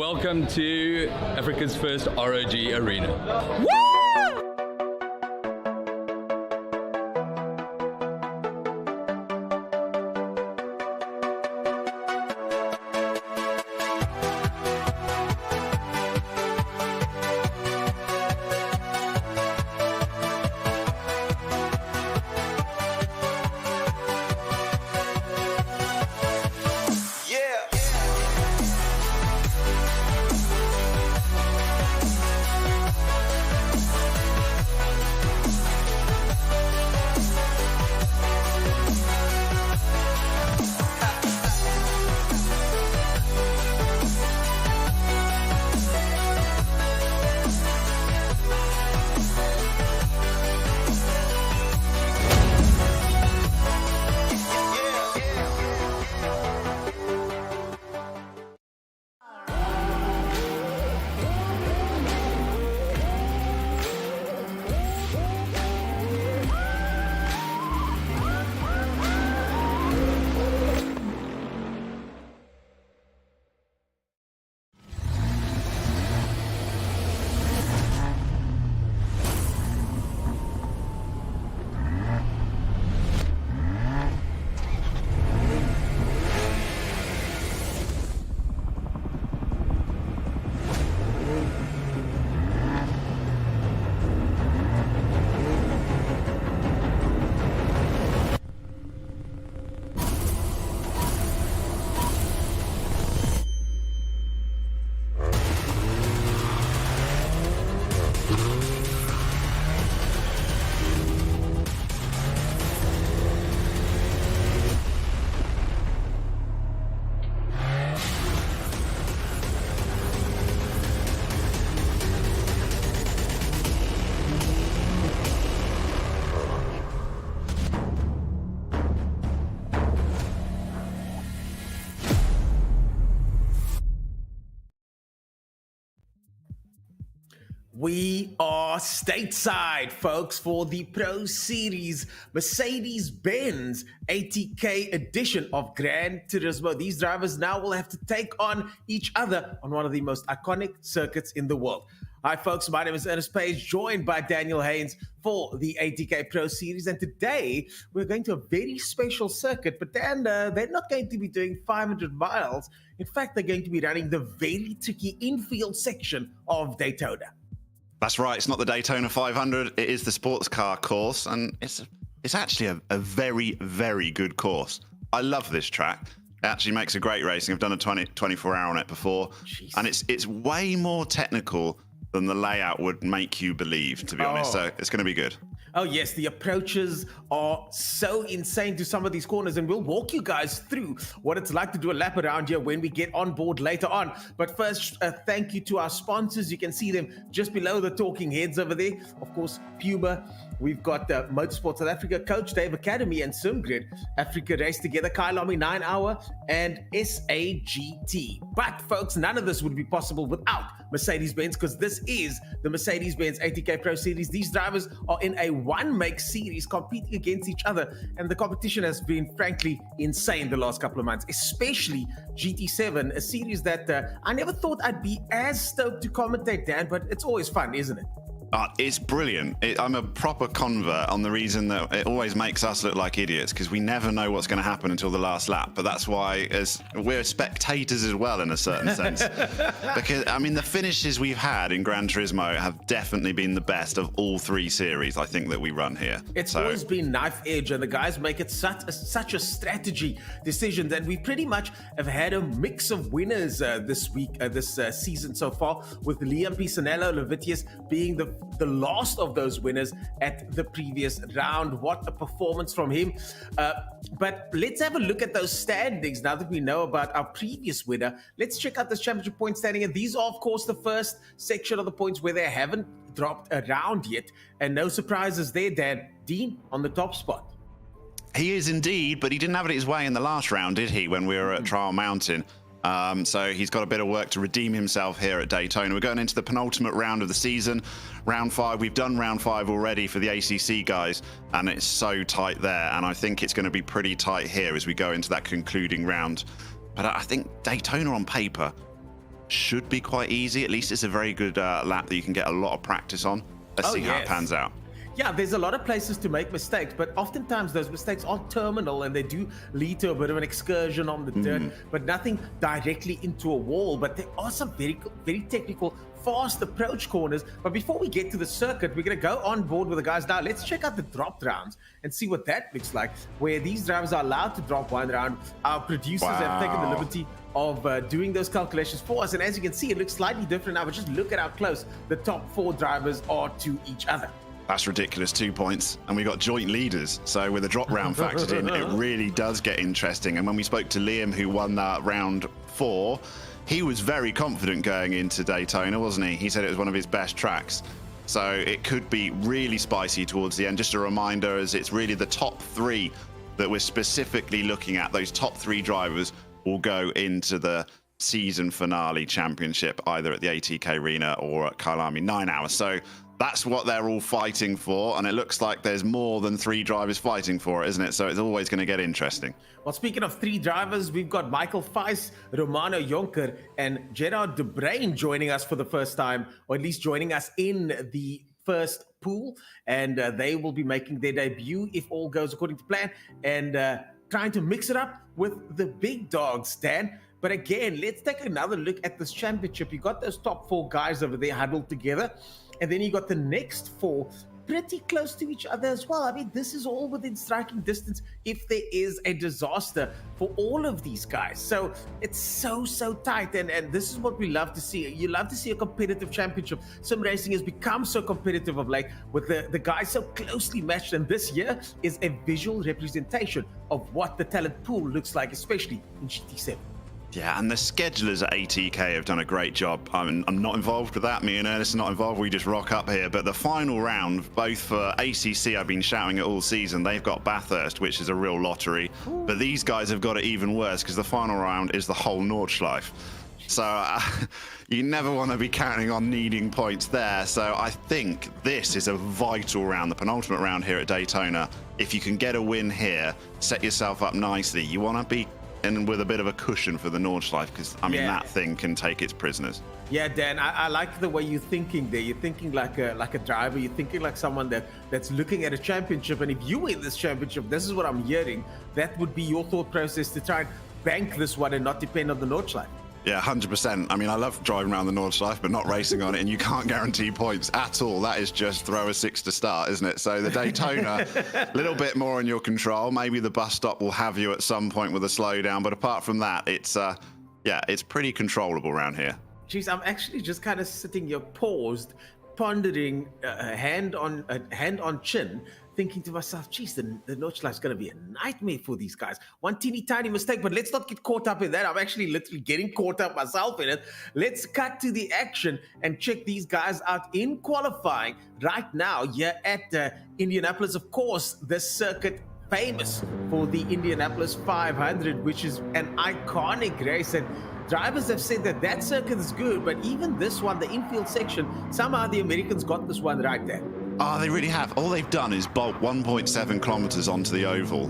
welcome to Africa's first ROG arena. Woo! We are stateside, folks, for the Pro Series Mercedes-Benz ATK edition of Gran Turismo. These drivers now will have to take on each other on one of the most iconic circuits in the world. Hi, folks. My name is Ernest Page, joined by Daniel Haynes for the ATK Pro Series. And today we're going to a very special circuit. But Dan, they're not going to be doing 500 miles. In fact, they're going to be running the very tricky infield section of Daytona. That's right. It's not the Daytona 500. It is the sports car course, and it's actually a very, very good course. I love this track. It actually makes a great racing. I've done a 24-hour on it before, and it's way more technical than the layout would make you believe, to be honest. So it's going to be good. Oh, yes, the approaches are so insane to some of these corners, and we'll walk you guys through what it's like to do a lap around here when we get on board later on. But first, thank you to our sponsors. You can see them just below the talking heads over there. Of course, Puma. We've got Motorsport South Africa, Coach Dave Academy, and SimGrid. Africa Race Together, Kylomi 9 Hour, and SAGT. But, folks, none of this would be possible without Mercedes-Benz, because this is the Mercedes-Benz ATK Pro Series. These drivers are in a one-make series competing against each other, and the competition has been, frankly, insane the last couple of months, especially GT7, a series that I never thought I'd be as stoked to commentate, Dan, but it's always fun, isn't it? It's brilliant. I'm a proper convert on the reason that it always makes us look like idiots, because we never know what's going to happen until the last lap. But that's why we're spectators as well, in a certain sense. Because, I mean, the finishes we've had in Gran Turismo have definitely been the best of all three series, I think, that we run here. It's always been knife edge, and the guys make it such a strategy decision that we pretty much have had a mix of winners this season so far, with Liam Pisanello, Levitius being the last of those winners at the previous round. What a performance from him. But let's have a look at those standings now that we know about our previous winner. Let's check out this championship point standing. And these are, of course, the first section of the points where they haven't dropped around yet. And no surprises there, Dan. Dean on the top spot. He is indeed, but he didn't have it his way in the last round, did he, when we were at Trial Mountain? So he's got a bit of work to redeem himself here at Daytona. We're going into the penultimate round of the season, round 5. We've done round 5 already for the ACC guys, and it's so tight there. And I think it's going to be pretty tight here as we go into that concluding round. But I think Daytona on paper should be quite easy. At least it's a very good lap that you can get a lot of practice on. Let's see how it pans out. Yeah, there's a lot of places to make mistakes, but oftentimes those mistakes are terminal and they do lead to a bit of an excursion on the dirt, but nothing directly into a wall. But there are some very, very technical, fast approach corners. But before we get to the circuit, we're going to go on board with the guys now. Let's check out the drop rounds and see what that looks like, where these drivers are allowed to drop one round. Our producers have taken the liberty of doing those calculations for us. And as you can see, it looks slightly different now, but just look at how close the top 4 drivers are to each other. That's ridiculous, 2 points. And we got joint leaders. So with the drop round factored in, it really does get interesting. And when we spoke to Liam, who won that round 4, he was very confident going into Daytona, wasn't he? He said it was one of his best tracks. So it could be really spicy towards the end. Just a reminder, as it's really the top 3 that we're specifically looking at. Those top 3 drivers will go into the season finale championship, either at the ATK Arena or at Kyalami 9 hours. So that's what they're all fighting for, and it looks like there's more than 3 drivers fighting for it, isn't it? So it's always going to get interesting. Well, speaking of 3 drivers, we've got Michael Feist, Romano Jonker, and Gerard De Bruin joining us for the first time, or at least joining us in the first pool, and they will be making their debut if all goes according to plan, and trying to mix it up with the big dogs, Dan. But again, let's take another look at this championship. You got those top 4 guys over there huddled together, and then you got the next 4 pretty close to each other as well. I mean, this is all within striking distance if there is a disaster for all of these guys. So it's so tight, and this is what we love to see. You love to see a competitive championship. Sim racing has become so competitive of late with the guys so closely matched, and this year is a visual representation of what the talent pool looks like, especially in GT7. Yeah, and the schedulers at ATK have done a great job. I'm not involved with that. Me and Ernest are not involved. We just rock up here. But the final round, both for ACC, I've been shouting it all season, they've got Bathurst, which is a real lottery. But these guys have got it even worse because the final round is the whole Nordschleife. So you never want to be counting on needing points there. So I think this is a vital round, the penultimate round here at Daytona. If you can get a win here, set yourself up nicely. You want to be and with a bit of a cushion for the Nordschleife, because I mean that thing can take its prisoners. Yeah, Dan, I like the way you're thinking there. You're thinking like a driver. You're thinking like someone that's looking at a championship. And if you win this championship, this is what I'm hearing. That would be your thought process to try and bank this one and not depend on the Nordschleife. Yeah, 100%. I mean, I love driving around the Nordschleife, but not racing on it, and you can't guarantee points at all. That is just throw a 6 to start, isn't it? So the Daytona, a little bit more in your control. Maybe the bus stop will have you at some point with a slowdown, but apart from that, it's pretty controllable around here. Jeez, I'm actually just kind of sitting here paused, pondering, hand on chin, thinking to myself, geez, the Nordschleife's going to be a nightmare for these guys. One teeny tiny mistake, but let's not get caught up in that. I'm actually literally getting caught up myself in it. Let's cut to the action and check these guys out in qualifying right now here at Indianapolis. Of course, this circuit famous for the Indianapolis 500, which is an iconic race, and drivers have said that circuit is good, but even this one, the infield section, somehow the Americans got this one right there. Oh, they really have. All they've done is bolt 1.7 kilometers onto the oval.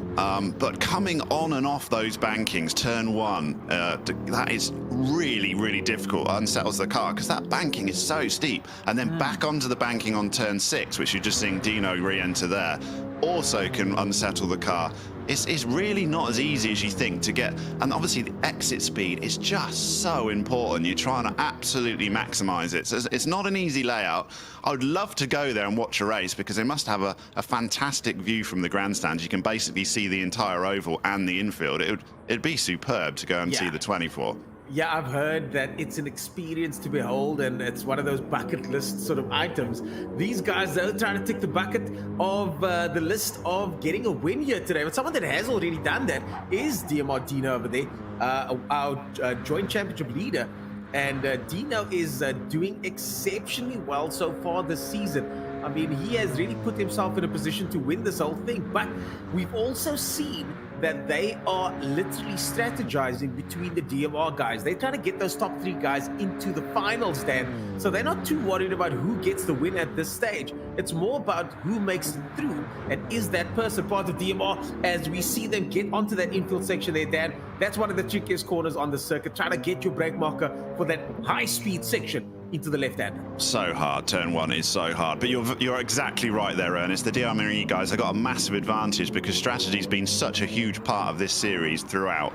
But coming on and off those bankings, turn 1, that is really, really difficult. It unsettles the car because that banking is so steep. And then back onto the banking on turn 6, which you're just seeing Dino re-enter there, also can unsettle the car. It's really not as easy as you think to get, and obviously the exit speed is just so important. You're trying to absolutely maximize it. So it's not an easy layout. I would love to go there and watch a race because they must have a fantastic view from the grandstands. You can basically see the entire oval and the infield. It'd be superb to go and see the 24. Yeah, I've heard that it's an experience to behold, and it's one of those bucket list sort of items. These guys, though, trying to tick the bucket of the list of getting a win here today. But someone that has already done that is DMR Dino over there, our joint championship leader. And Dino is doing exceptionally well so far this season. I mean, he has really put himself in a position to win this whole thing. But we've also seen that they are literally strategizing between the DMR guys. They're trying to get those top 3 guys into the finals, Dan. So they're not too worried about who gets the win at this stage. It's more about who makes it through. And is that person part of DMR as we see them get onto that infield section there, Dan? That's one of the trickiest corners on the circuit, trying to get your brake marker for that high-speed section into the left hand. So hard. Turn 1 is so hard. But you're exactly right there, Ernest. The DRME guys have got a massive advantage because strategy's been such a huge part of this series throughout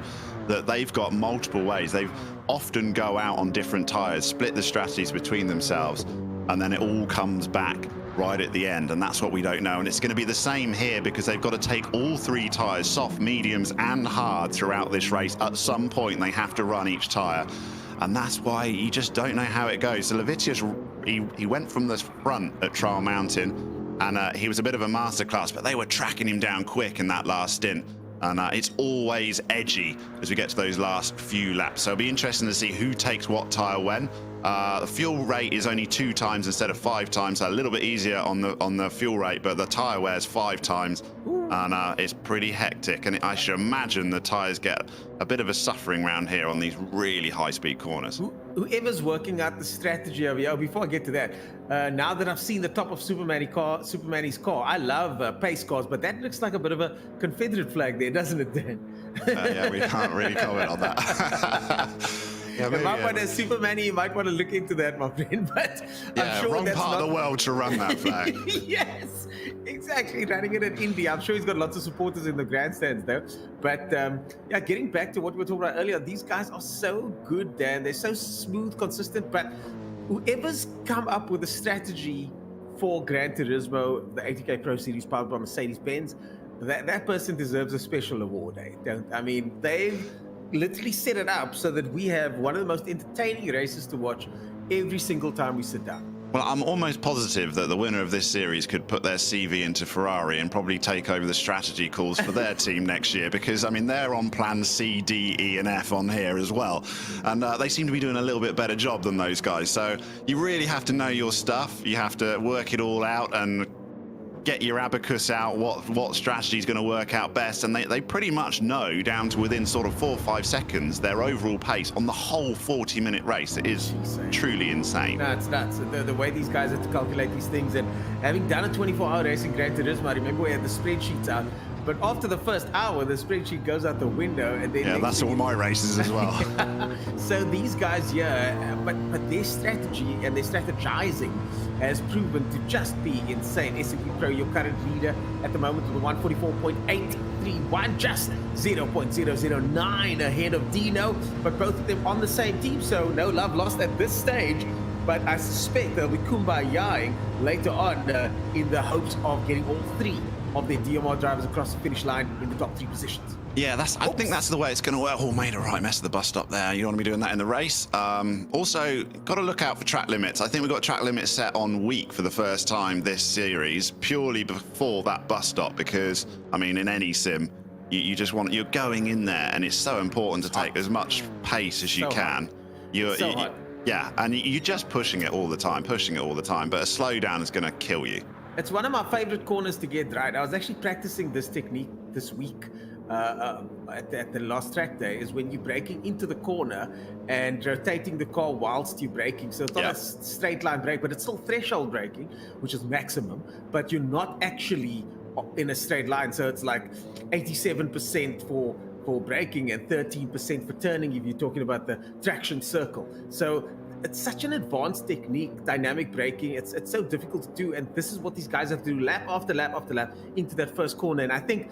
that they've got multiple ways. They've often go out on different tyres, split the strategies between themselves, and then it all comes back right at the end, and that's what we don't know. And it's going to be the same here because they've got to take all 3 tyres, soft, mediums, and hard throughout this race. At some point, they have to run each tyre. And that's why you just don't know how it goes. So Levitius, he went from the front at Trial Mountain, and he was a bit of a masterclass, but they were tracking him down quick in that last stint. And it's always edgy as we get to those last few laps. So it'll be interesting to see who takes what tyre when. The fuel rate is only 2 times instead of 5 times, so a little bit easier on the fuel rate, but the tyre wears 5 times. And it's pretty hectic, and I should imagine the tyres get a bit of a suffering round here on these really high-speed corners. Whoever's working out the strategy over here, before I get to that, now that I've seen the top of Supermanny's car, I love pace cars, but that looks like a bit of a Confederate flag there, doesn't it, Dan? Yeah, we can't really comment on that. Yeah, maybe, might want to Superman, you might want to look into that, my friend. But yeah, I'm sure wrong that's part of the world to run that flag. Yes, exactly. Running it in India. I'm sure he's got lots of supporters in the grandstands, though. But yeah, getting back to what we were talking about earlier, these guys are so good, Dan. They're so smooth, consistent. But whoever's come up with a strategy for Gran Turismo, the ATK Pro Series powered by Mercedes-Benz, that person deserves a special award. I mean, they've literally set it up so that we have one of the most entertaining races to watch every single time we sit down. Well, I'm almost positive that the winner of this series could put their CV into Ferrari and probably take over the strategy calls for their team next year, because, I mean, they're on plan C, D, E, and F on here as well. And they seem to be doing a little bit better job than those guys. So you really have to know your stuff. You have to work it all out and get your abacus out, what strategy is going to work out best, and they pretty much know down to within sort of 4 or 5 seconds their overall pace on the whole 40-minute race. It is truly insane. No, it's nuts. The way these guys have to calculate these things, and having done a 24-hour race in Gran Turismo, I remember we had the spreadsheets out, but after the first hour, the spreadsheet goes out the window, and then yeah, that's all my races as well. So these guys, yeah, but their strategy and their strategizing has proven to just be insane. S&P Pro, your current leader at the moment with a 144.831, just 0.009 ahead of Dino, but both of them on the same team, so no love lost at this stage. But I suspect they'll be kumbayaing later on in the hopes of getting all 3 of their DMR drivers across the finish line in the top 3 positions. Yeah, I think that's the way it's going to work. Oh, made a right mess of the bus stop there. You don't want to be doing that in the race. Also, got to look out for track limits. I think we've got track limits set on weak for the first time this series, purely before that bus stop, because, I mean, in any sim, you just want, you're going in there, and it's so important to take as much pace as you can. Yeah, and you're just pushing it all the time, but a slowdown is going to kill you. It's one of my favorite corners to get right. I was actually practicing this technique this week at the last track day, is when you're braking into the corner and rotating the car whilst you're braking. So it's not a straight line brake, but it's still threshold braking, which is maximum, but you're not actually in a straight line. So it's like 87% for braking and 13% for turning if you're talking about the traction circle. So it's such an advanced technique, dynamic braking. It's so difficult to do, and this is what these guys have to do lap after lap after lap into that first corner. And I think,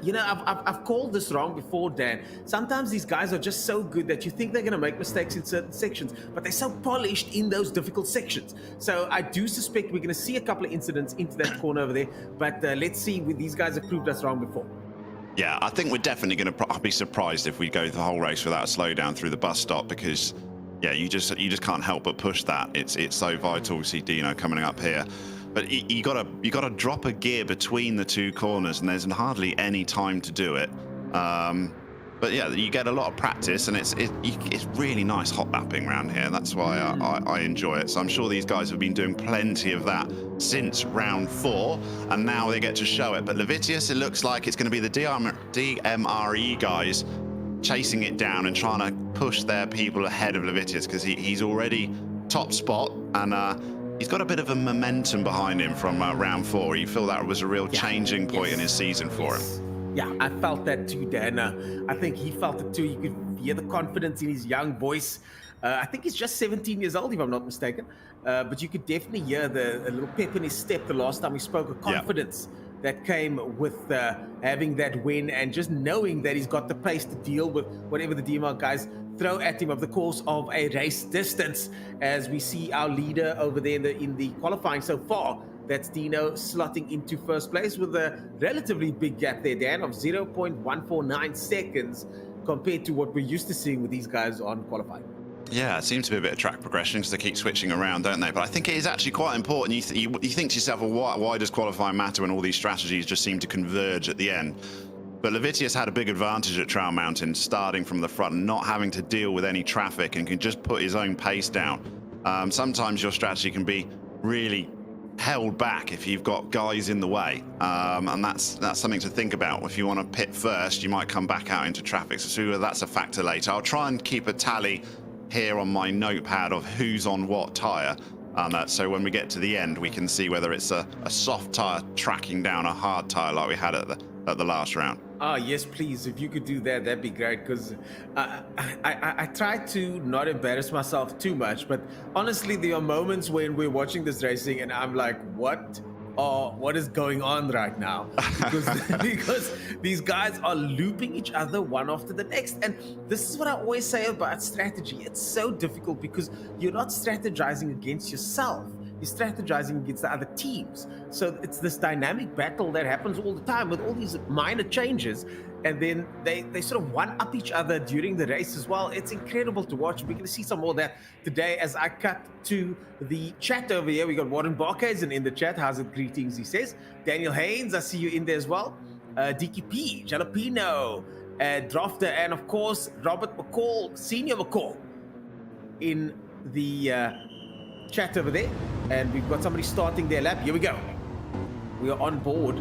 you know, I've called this wrong before, Dan. Sometimes these guys are just so good that you think they're going to make mistakes in certain sections, but they're so polished in those difficult sections. So I do suspect we're going to see a couple of incidents into that corner over there, but let's see. These guys have proved us wrong before. Yeah, I think we're definitely going to be surprised if we go the whole race without a slowdown through the bus stop, because yeah, you just can't help but push that. It's so vital. We see Dino coming up here, but you gotta drop a gear between the 2 corners, and there's hardly any time to do it. But yeah, you get a lot of practice, and it's really nice hot lapping around here. That's why I enjoy it. So I'm sure these guys have been doing plenty of that since round 4, and now they get to show it. But Levitius, it looks like it's going to be the DMRE guys chasing it down and trying to push their people ahead of Levitius, because he's already top spot, and he's got a bit of a momentum behind him from round 4. You feel that was a real changing point in his season for him. Yeah, I felt that too, Dan. I think he felt it too. You could hear the confidence in his young voice. I think he's just 17 years old, if I'm not mistaken. But you could definitely hear a little pep in his step the last time we spoke, a confidence that came with having that win, and just knowing that he's got the pace to deal with whatever the DMR guys throw at him over the course of a race distance. As we see our leader over there in the qualifying so far, that's Dino slotting into first place with a relatively big gap there, Dan, of 0.149 seconds compared to what we're used to seeing with these guys on qualifying. Yeah, it seems to be a bit of track progression because they keep switching around, don't they? But I think it is actually quite important. You think to yourself, well, why does qualifying matter when all these strategies just seem to converge at the end? But Levitius had a big advantage at Trail Mountain, starting from the front, not having to deal with any traffic, and can just put his own pace down. Sometimes your strategy can be really held back if you've got guys in the way, and that's something to think about. If you want to pit first, you might come back out into traffic, so that's a factor later. I'll try and keep a tally here on my notepad of who's on what tyre, and so when we get to the end we can see whether it's a soft tyre tracking down a hard tyre like we had at the last round. Yes, please, if you could do that, that'd be great, because I try to not embarrass myself too much, but honestly there are moments when we're watching this racing and I'm like, what is going on right now? Because these guys are looping each other one after the next. And this is what I always say about strategy. It's so difficult because you're not strategizing against yourself. You're strategizing against the other teams. So it's this dynamic battle that happens all the time with all these minor changes. And then they sort of one-up each other during the race as well. It's incredible to watch. We're going to see some more of that today as I cut to the chat over here. We got Warren Barkhuizen in the chat. How's it? Greetings, he says. Daniel Haynes, I see you in there as well. DKP, Jalapeno, Drafter, and of course, Robert McCall, Senior McCall in the chat over there. And we've got somebody starting their lap. Here we go. We are on board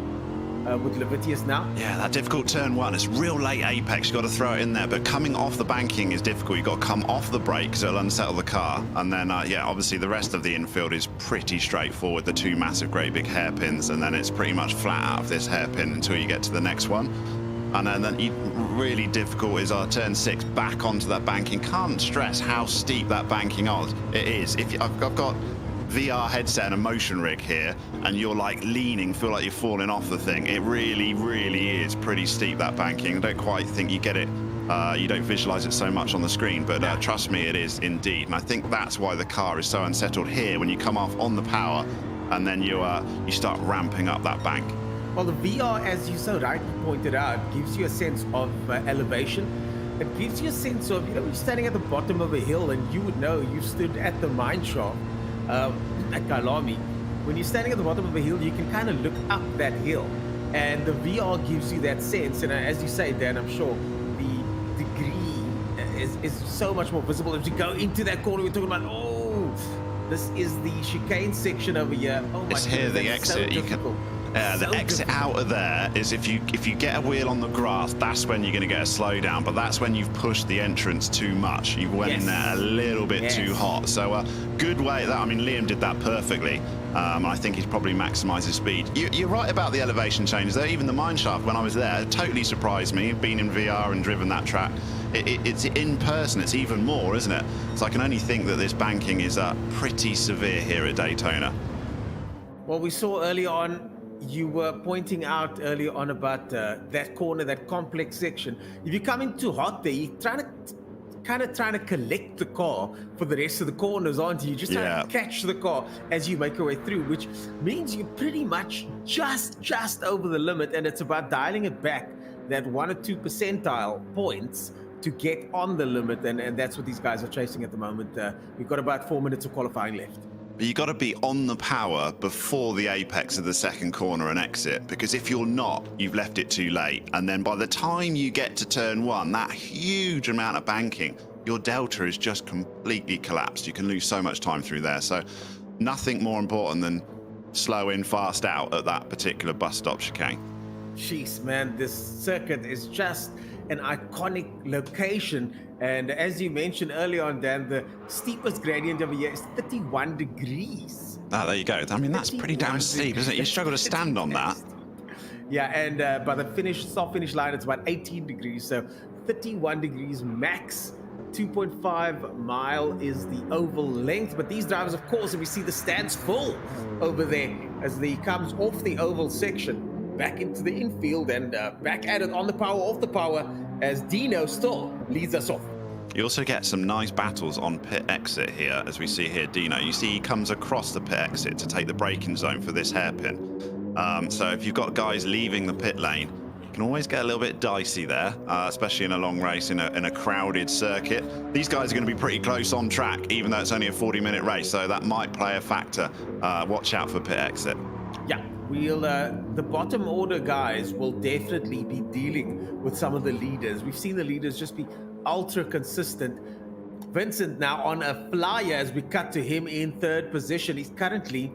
with Levitius now. Yeah, that difficult turn 1. It's real late apex. You've got to throw it in there. But coming off the banking is difficult. You've got to come off the brake because it'll unsettle the car. And then, yeah, obviously the rest of the infield is pretty straightforward. The 2 massive, great big hairpins. And then it's pretty much flat out of this hairpin until you get to the next one. And then really difficult is our turn 6 back onto that banking. Can't stress how steep that banking is. I've got VR headset and a motion rig here, and you're like leaning, feel like you're falling off the thing. It really, really is pretty steep, that banking. I don't quite think you get it. You don't visualize it so much on the screen, but trust me, it is indeed. And I think that's why the car is so unsettled here when you come off on the power, and then you start ramping up that bank. Well, the VR, as you so rightly pointed out, gives you a sense of elevation. It gives you a sense of, you're standing at the bottom of a hill, and you would know you stood at the mine shaft at Kailami. When you're standing at the bottom of a hill, you can kind of look up that hill, and the VR gives you that sense. And as you say, Dan, I'm sure the degree is so much more visible as you go into that corner. We're talking about, this is the chicane section over here. Oh my goodness, here the exit. The exit out of there is if you get a wheel on the grass, that's when you're going to get a slowdown. But that's when you've pushed the entrance too much. You went in there a little bit too hot. So good way at that. I mean, Liam did that perfectly. I think he's probably maximised his speed. You're right about the elevation changes there. Even the mine shaft, when I was there, it totally surprised me. Being in VR and driven that track, it's in person. It's even more, isn't it? So I can only think that this banking is pretty severe here at Daytona. Well, we saw early on. You were pointing out earlier on about that corner, that complex section. If you're coming too hot there, you're trying to collect the car for the rest of the corners, aren't you? You're just trying to catch the car as you make your way through, which means you're pretty much just over the limit, and it's about dialing it back that 1 or 2 percentile points to get on the limit, and that's what these guys are chasing at the moment. We've got about 4 minutes of qualifying left. but you got to be on the power before the apex of the second corner and exit, because if you're not, you've left it too late. And then by the time you get to turn one, that huge amount of banking, your delta is just completely collapsed. You can lose so much time through there. So nothing more important than slow in, fast out at that particular bus stop chicane. Jeez, man, this circuit is just an iconic location. And as you mentioned earlier on, Dan, the steepest gradient over here is 31 degrees. Ah, there you go. I mean, that's pretty damn steep, isn't it? You struggle to stand on that. Yeah, and by the start finish line, it's about 18 degrees. So 31 degrees max. 2.5 mile is the oval length. But these drivers, of course, if we see the stands full over there as he comes off the oval section, back into the infield and back at it on the power, off the power, as Dino still leads us off. You also get some nice battles on pit exit here, as we see here, Dino. You see he comes across the pit exit to take the braking zone for this hairpin. So if you've got guys leaving the pit lane, you can always get a little bit dicey there, especially in a long race in a crowded circuit. These guys are going to be pretty close on track, even though it's only a 40-minute race, so that might play a factor. Watch out for pit exit. Yeah. The bottom order guys will definitely be dealing with some of the leaders. We've seen the leaders just be ultra consistent. Vincent now on a flyer as we cut to him in third position. He's currently,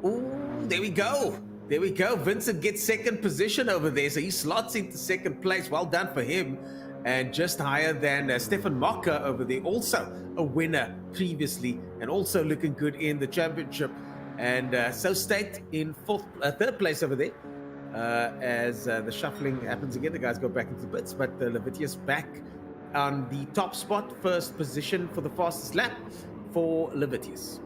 there we go. There we go. Vincent gets second position over there. So he slots into second place. Well done for him. And just higher than Stefan Mocker over there. Also a winner previously and also looking good in the championship. And so State in third place over there as the shuffling happens again. The guys go back into the pits, but Levitius back on the top spot, first position for the fastest lap for Levitius.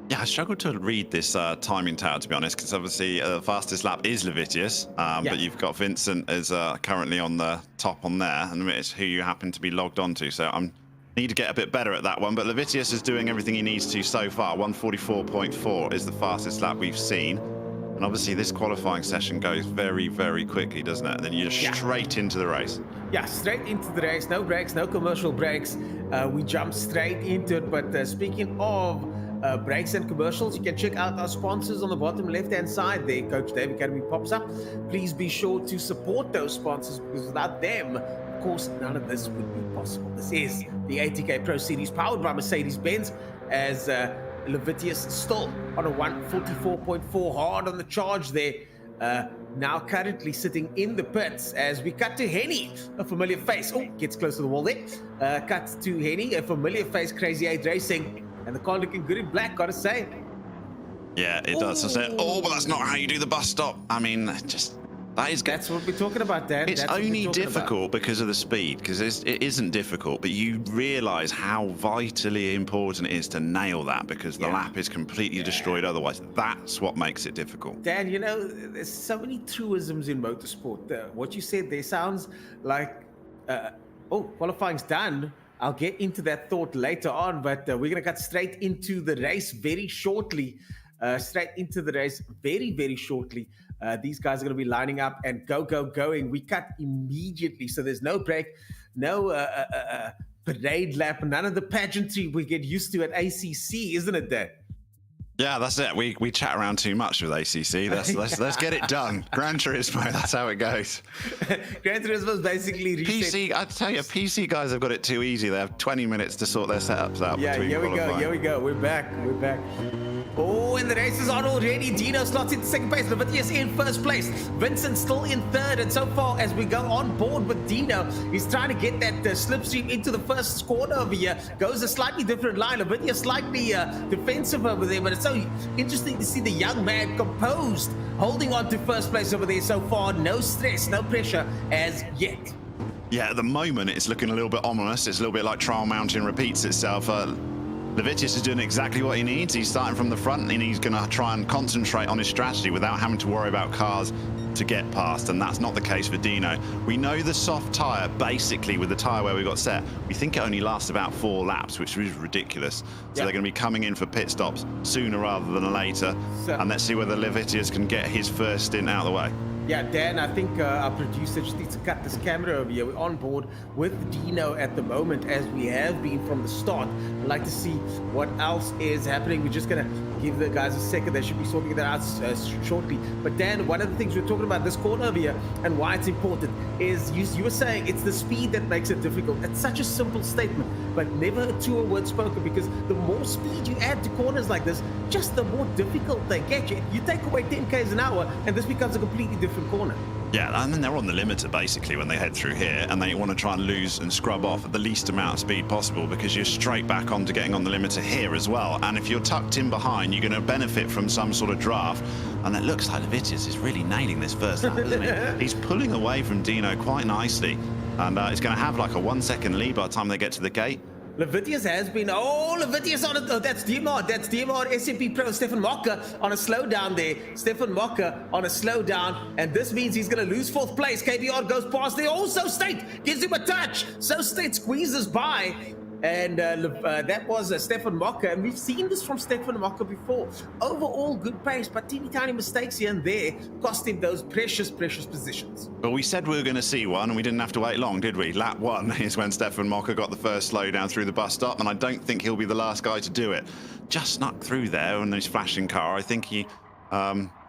Yeah, I struggled to read this timing tower, to be honest, because obviously the fastest lap is Levitius, but you've got Vincent as currently on the top on there, and it's who you happen to be logged onto. So I'm need to get a bit better at that one, but Levitius is doing everything he needs to so far. 144.4 is the fastest lap we've seen. And obviously this qualifying session goes very, very quickly, doesn't it? And then you're straight into the race. Yeah, straight into the race. No breaks, no commercial breaks. We jump straight into it. But speaking of breaks and commercials, you can check out our sponsors on the bottom left-hand side there. Coach Dave Academy pops up. Please be sure to support those sponsors, because without them, of course, none of this would be possible. This is the ATK Pro Series powered by Mercedes-Benz, as Levitius still on a 144.4, hard on the charge there. Now currently sitting in the pits as we cut to Henny, a familiar face. Oh, gets close to the wall there. Cut to Henny, a familiar face, Crazy 8 Racing. And the car looking good in black, gotta say. Yeah, it does. Oh, but that's not how you do the bus stop. I mean, just... That's what we're talking about, Dan. It's only difficult because of the speed, because it isn't difficult, but you realise how vitally important it is to nail that, because the lap is completely destroyed otherwise. That's what makes it difficult. Dan, you know, there's so many truisms in motorsport. What you said there sounds like, qualifying's done. I'll get into that thought later on, but we're going to cut straight into the race very shortly. Very, very shortly. These guys are going to be lining up and going. We cut immediately, so there's no break, no parade lap, none of the pageantry we get used to at ACC, isn't it, Dan? Yeah, that's it. We chat around too much with ACC. Let's get it done. Gran Turismo, that's how it goes. Gran Turismo is basically reset. PC, I tell you, PC guys have got it too easy. They have 20 minutes to sort their setups out. Yeah, here we go. We're back. Oh, and the race is on already. Dino slots into second place. Levitius in first place. Vincent still in third. And so far, as we go on board with Dino, he's trying to get that slipstream into the first corner over here. Goes a slightly different line. Levitius slightly defensive over there. But it's so interesting to see the young man composed, holding on to first place over there so far. No stress, no pressure as yet. Yeah, at the moment, it's looking a little bit ominous. It's a little bit like Trial Mountain repeats itself. Levitius is doing exactly what he needs. He's starting from the front, and he's going to try and concentrate on his strategy without having to worry about cars to get past, and that's not the case for Dino. We know the soft tyre, basically, with the tyre where we got set, we think it only lasts about 4 laps, which is ridiculous. So they're going to be coming in for pit stops sooner rather than later, and let's see whether Levitius can get his first stint out of the way. Yeah, Dan, I think our producer just needs to cut this camera over here. We're on board with Dino at the moment, as we have been from the start. I'd like to see what else is happening. We're just going to give the guys a second. They should be sorting that out shortly. But Dan, one of the things we're talking about this corner over here and why it's important is you were saying it's the speed that makes it difficult. It's such a simple statement, but never a truer word spoken, because the more speed you add to corners like this, just the more difficult they get. You take away 10 k's an hour and this becomes a completely different corner. Yeah, and then they're on the limiter basically when they head through here, and they want to try and lose and scrub off at the least amount of speed possible, because you're straight back onto getting on the limiter here as well. And if you're tucked in behind, you're going to benefit from some sort of draft. And it looks like Levitius is really nailing this first lap, isn't he? He's pulling away from Dino quite nicely, and he's going to have like a 1 second lead by the time they get to the gate. Levitius has been, Levitius on it. Oh, that's DMR, SMP Pro, Stefan Mocker on a slowdown there. Stefan Mocker on a slowdown, and this means he's going to lose 4th place. KBR goes past there. Also, State gives him a touch. So State squeezes by, and that was Stefan Mocker, and we've seen this from Stefan Mocker before. Overall, good pace, but teeny tiny mistakes here and there cost him those precious positions. But we said we were going to see one, and we didn't have to wait long, did we? Lap 1 is when Stefan Mocker got the first slowdown through the bus stop, and I don't think he'll be the last guy to do it. Just snuck through there on his flashing car. I think he,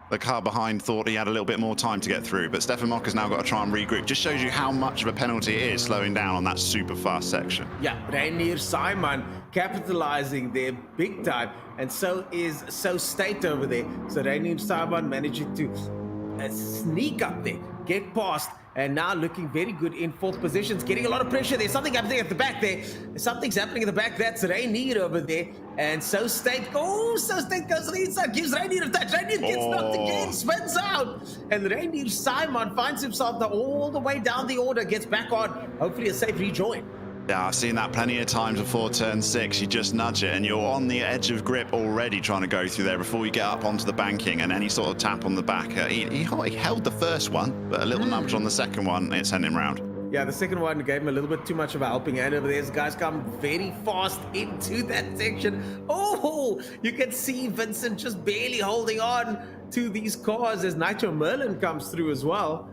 the car behind thought he had a little bit more time to get through, but Stefan Mocker's now got to try and regroup. Just shows you how much of a penalty it is slowing down on that super fast section. Yeah, Rainier Simon capitalizing there big time, and so is State over there. So Rainier Simon managing to sneak up there, get past, and now looking very good in 4th positions, getting a lot of pressure there. Something happening at the back there. Something's happening at the back. That's Rainier over there. And So State goes to the inside, gives Rainier a touch. Rainier gets knocked again, spins out. And Rainier Simon finds himself all the way down the order, gets back on. Hopefully a safe rejoin. Yeah, I've seen that plenty of times before turn 6. You just nudge it and you're on the edge of grip already trying to go through there before you get up onto the banking, and any sort of tap on the back. He held the first one, but a little nudge on the second one, it sent him round. Yeah, the second one gave him a little bit too much of a helping hand over there. These guys come very fast into that section. Oh, you can see Vincent just barely holding on to these cars as Nitro Merlin comes through as well.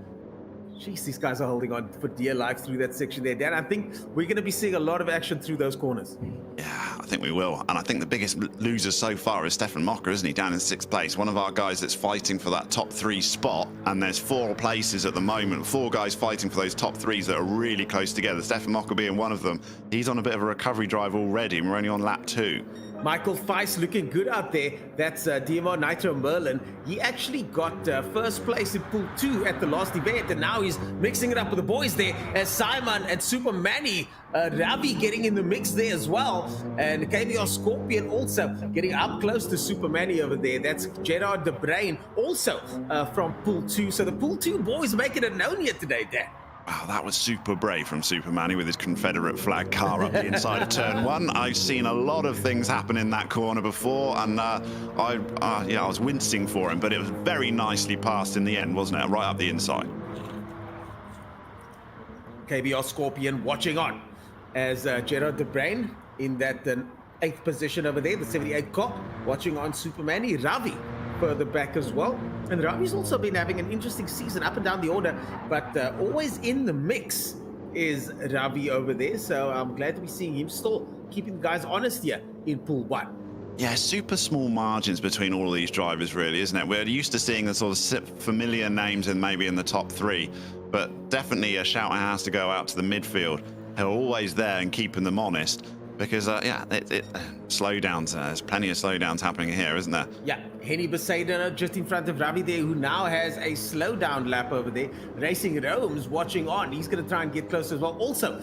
Jeez, these guys are holding on for dear life through that section there, Dan. I think we're going to be seeing a lot of action through those corners. Yeah, I think we will. And I think the biggest loser so far is Stefan Mocker, isn't he? Down in 6th place. One of our guys that's fighting for that top 3 spot. And there's 4 places at the moment. 4 guys fighting for those top 3s that are really close together. Stefan Mocker being one of them. He's on a bit of a recovery drive already, and we're only on lap 2. Michael Feist looking good out there. That's DMR Nitro Merlin. He actually got first place in Pool 2 at the last event, and now he's mixing it up with the boys there as Simon and Super Manny, Ravi getting in the mix there as well, and KBR Scorpion also getting up close to Super Manny over there. That's Gerard De Brain also from Pool 2. So the Pool 2 boys making it known here today, Dan. Wow, that was super brave from Super Manny with his Confederate flag car up the inside of turn 1. I've seen a lot of things happen in that corner before, and I was wincing for him, but it was very nicely passed in the end, wasn't it? Right up the inside. KBR Scorpion watching on as Gerard De Brain in that 8th position over there, the 78 car, watching on Super Manny. Ravi further back as well, and Ravi's also been having an interesting season up and down the order, but always in the mix is Ravi over there, so I'm glad to be seeing him still keeping the guys honest here in Pool 1. Yeah, super small margins between all of these drivers, really, isn't it? We're used to seeing the sort of familiar names in maybe in the top 3, but definitely a shout out has to go out to the midfield, who are always there and keeping them honest. Because, slowdowns, there's plenty of slowdowns happening here, isn't there? Yeah, Henny Besaiden just in front of Ravi there, who now has a slowdown lap over there. Racing Rome's watching on. He's going to try and get close as well. Also,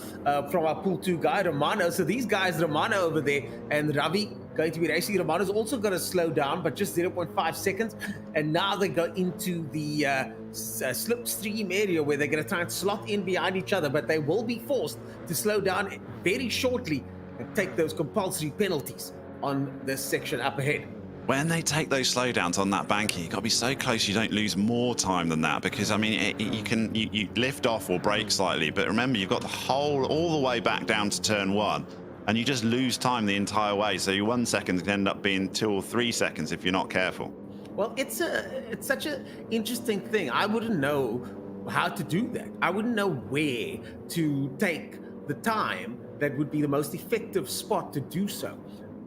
from our Pool 2 guy, Romano. So these guys, Romano over there and Ravi, going to be racing. Romano's also going to slow down, but just 0.5 seconds. And now they go into the slipstream area where they're going to try and slot in behind each other, but they will be forced to slow down very shortly and take those compulsory penalties on this section up ahead. When they take those slowdowns on that banking, you've got to be so close you don't lose more time than that, because I mean you lift off or brake slightly, but remember you've got the whole all the way back down to turn 1, and you just lose time the entire way, so your 1 second can end up being 2 or 3 seconds if you're not careful. Well, it's such an interesting thing. I wouldn't know how to do that. I wouldn't know where to take the time that would be the most effective spot to do so.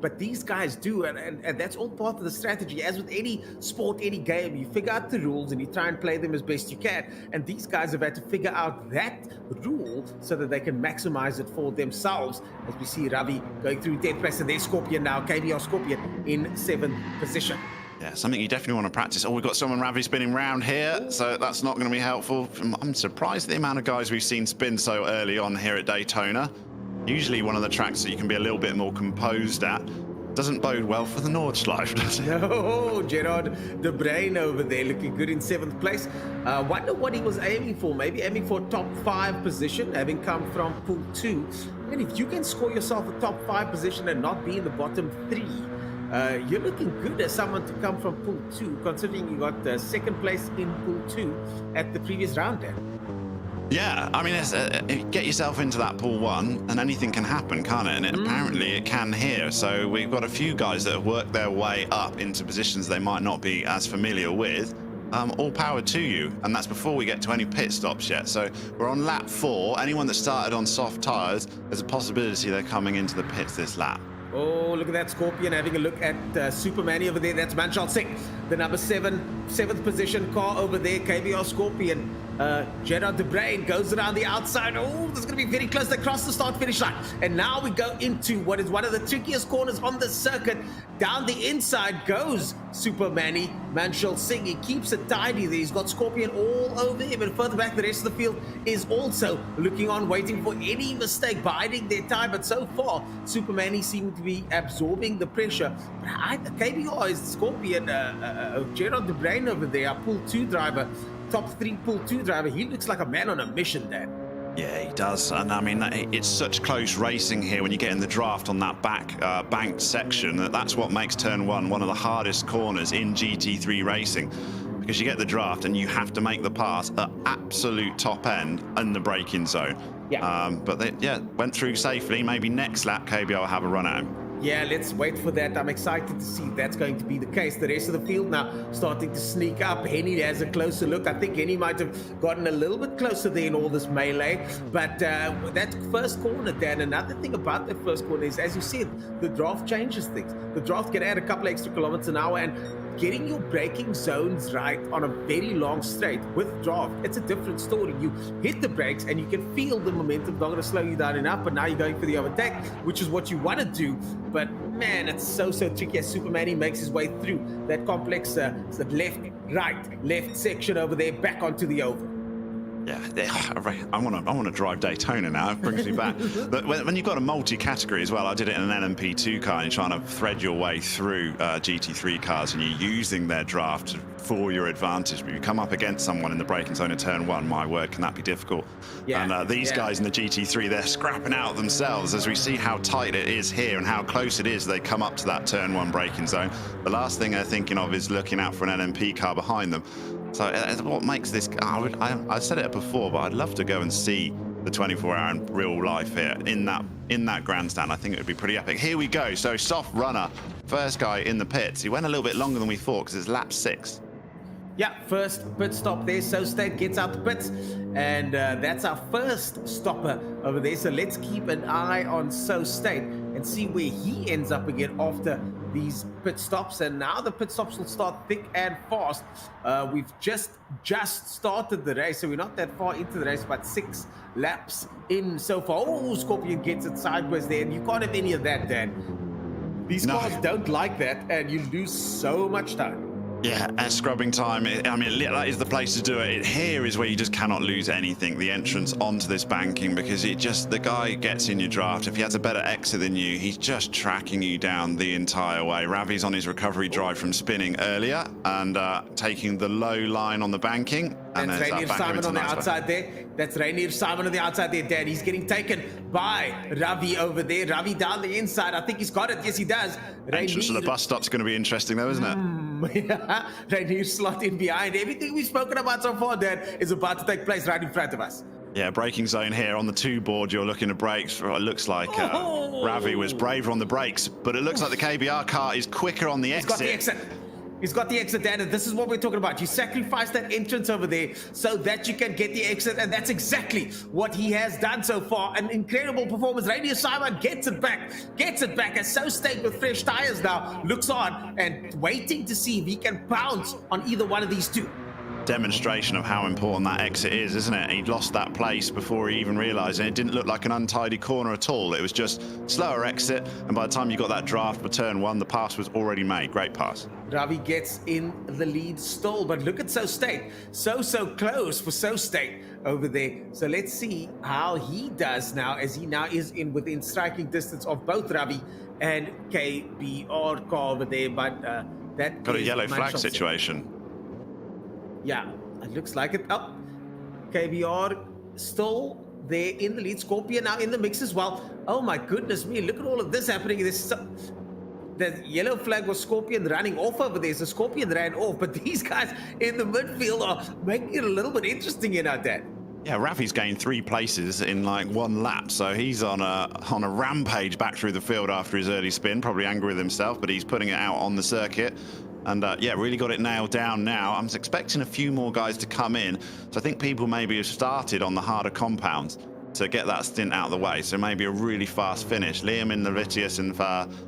But these guys do, and that's all part of the strategy. As with any sport, any game, you figure out the rules and you try and play them as best you can. And these guys have had to figure out that rule so that they can maximize it for themselves. As we see Ravi going through 10th place, and there's Scorpion now, KBR Scorpion in 7th position. Yeah, something you definitely want to practice. Oh, we've got someone Ravi spinning round here, so that's not going to be helpful. I'm surprised at the amount of guys we've seen spin so early on here at Daytona. Usually one of the tracks that you can be a little bit more composed at. Doesn't bode well for the Nordschleife, does it? No, Gerard De Bruin over there looking good in 7th place. Wonder what he was aiming for. Maybe aiming for a top 5 position, having come from pool 2. And if you can score yourself a top 5 position and not be in the bottom 3, you're looking good as someone to come from pool 2, considering you got 2nd place in pool 2 at the previous round there. Yeah, I mean, get yourself into that pool 1 and anything can happen, can't it? And apparently it can here. So we've got a few guys that have worked their way up into positions they might not be as familiar with. All power to you. And that's before we get to any pit stops yet. So we're on lap 4. Anyone that started on soft tyres, there's a possibility they're coming into the pits this lap. Oh, look at that Scorpion having a look at Superman over there. That's Manchal Singh, the number 7th position car over there. KBR Scorpion. Gerard De Bruin goes around the outside. Oh, this is going to be very close. They cross the start-finish line. And now we go into what is one of the trickiest corners on the circuit. Down the inside goes Superman Manchal Singh. He keeps it tidy there. He's got Scorpion all over him. And further back, the rest of the field is also looking on, waiting for any mistake, biding their time. But so far, Superman seems to be absorbing the pressure. But KBR is Scorpion. Gerard De Bruin over there, our pool 2 driver. Top 3 pool 2 driver. He looks like a man on a mission, Dan. Yeah, he does. And I mean, it's such close racing here when you get in the draft on that banked section. That's what makes turn 1 one of the hardest corners in GT3 racing, because you get the draft and you have to make the pass at absolute top end in the braking zone. Yeah. But they went through safely. Maybe next lap KBR will have a run at him. Yeah, let's wait for that. I'm excited to see if that's going to be the case. The rest of the field now starting to sneak up. Henny has a closer look. I think Henny might have gotten a little bit closer there in all this melee. But that first corner, Dan, another thing about that first corner is, as you said, the draft changes things. The draft can add a couple extra kilometers an hour, and getting your braking zones right on a very long straight with draft, it's a different story. You hit the brakes and you can feel the momentum not going to slow you down enough, but now you're going for the overtake, which is what you want to do. But man, it's so tricky as Superman makes his way through that complex left, right, left section over there, back onto the oval. Yeah, I want to drive Daytona now. It brings me back. But when you've got a multi-category as well, I did it in an LMP2 car, and you're trying to thread your way through GT3 cars, and you're using their draft for your advantage. But you come up against someone in the braking zone of turn 1, my word, can that be difficult? Yeah, and these guys in the GT3, they're scrapping out themselves as we see how tight it is here and how close it is. They come up to that turn 1 braking zone. The last thing they're thinking of is looking out for an LMP car behind them. So what makes this, I said it before, but I'd love to go and see the 24-hour in real life here in that grandstand. I think it would be pretty epic. Here we go. So soft runner, first guy in the pits. He went a little bit longer than we thought because it's lap 6. Yeah, first pit stop there. So State gets out the pits, and that's our first stopper over there. So let's keep an eye on So State and see where he ends up again after these pit stops. And now the pit stops will start thick and fast. We've just started the race, so we're not that far into the race, but 6 laps in so far. Oh, Scorpion gets it sideways there, and you can't have any of that, Dan. These cars don't like that, and you lose so much time. Yeah, at scrubbing time, I mean, that is the place to do it. Here is where you just cannot lose anything, the entrance onto this banking, because the guy gets in your draft. If he has a better exit than you, he's just tracking you down the entire way. Ravi's on his recovery drive from spinning earlier and taking the low line on the banking. And that's Rainier Simon on the outside there. That's Rainier Simon on the outside there, Dan. He's getting taken by Ravi over there. Ravi down the inside. I think he's got it. Yes, he does. Entrance to the bus stop's going to be interesting, though, isn't it? Yeah. Rainier slot in behind. Everything we've spoken about so far, Dan, is about to take place right in front of us. Yeah, braking zone here on the 2 board. You're looking at brakes. It looks like Ravi was braver on the brakes, but it looks like the KBR car is quicker on the exit. He's got the exit. He's got the exit, Dan, and this is what we're talking about. You sacrifice that entrance over there so that you can get the exit, and that's exactly what he has done so far. An incredible performance. Radio Simon gets it back, as So State with fresh tires now looks on and waiting to see if he can pounce on either one of these two. Demonstration of how important that exit is, isn't it? He'd lost that place before he even realised, and it didn't look like an untidy corner at all. It was just slower exit, and by the time you got that draft for turn one, the pass was already made. Great pass. Ravi gets in the lead still, but look at So State. So close for So State over there. So let's see how he does now, as he now is within striking distance of both Ravi and KBR car over there. But that got a yellow flag situation. Yeah, it looks like it. Oh, KBR still there in the lead. Scorpion now in the mix as well. Oh my goodness me, look at all of this happening. The yellow flag was Scorpion running off over there, so Scorpion ran off, but these guys in the midfield are making it a little bit interesting here now, Dan. Yeah, Rafi's gained 3 places in like 1 lap, so he's on a rampage back through the field after his early spin, probably angry with himself, but he's putting it out on the circuit. And yeah, really got it nailed down now. I'm expecting a few more guys to come in. So I think people maybe have started on the harder compounds to get that stint out of the way. So maybe a really fast finish. Liam in the Vitius and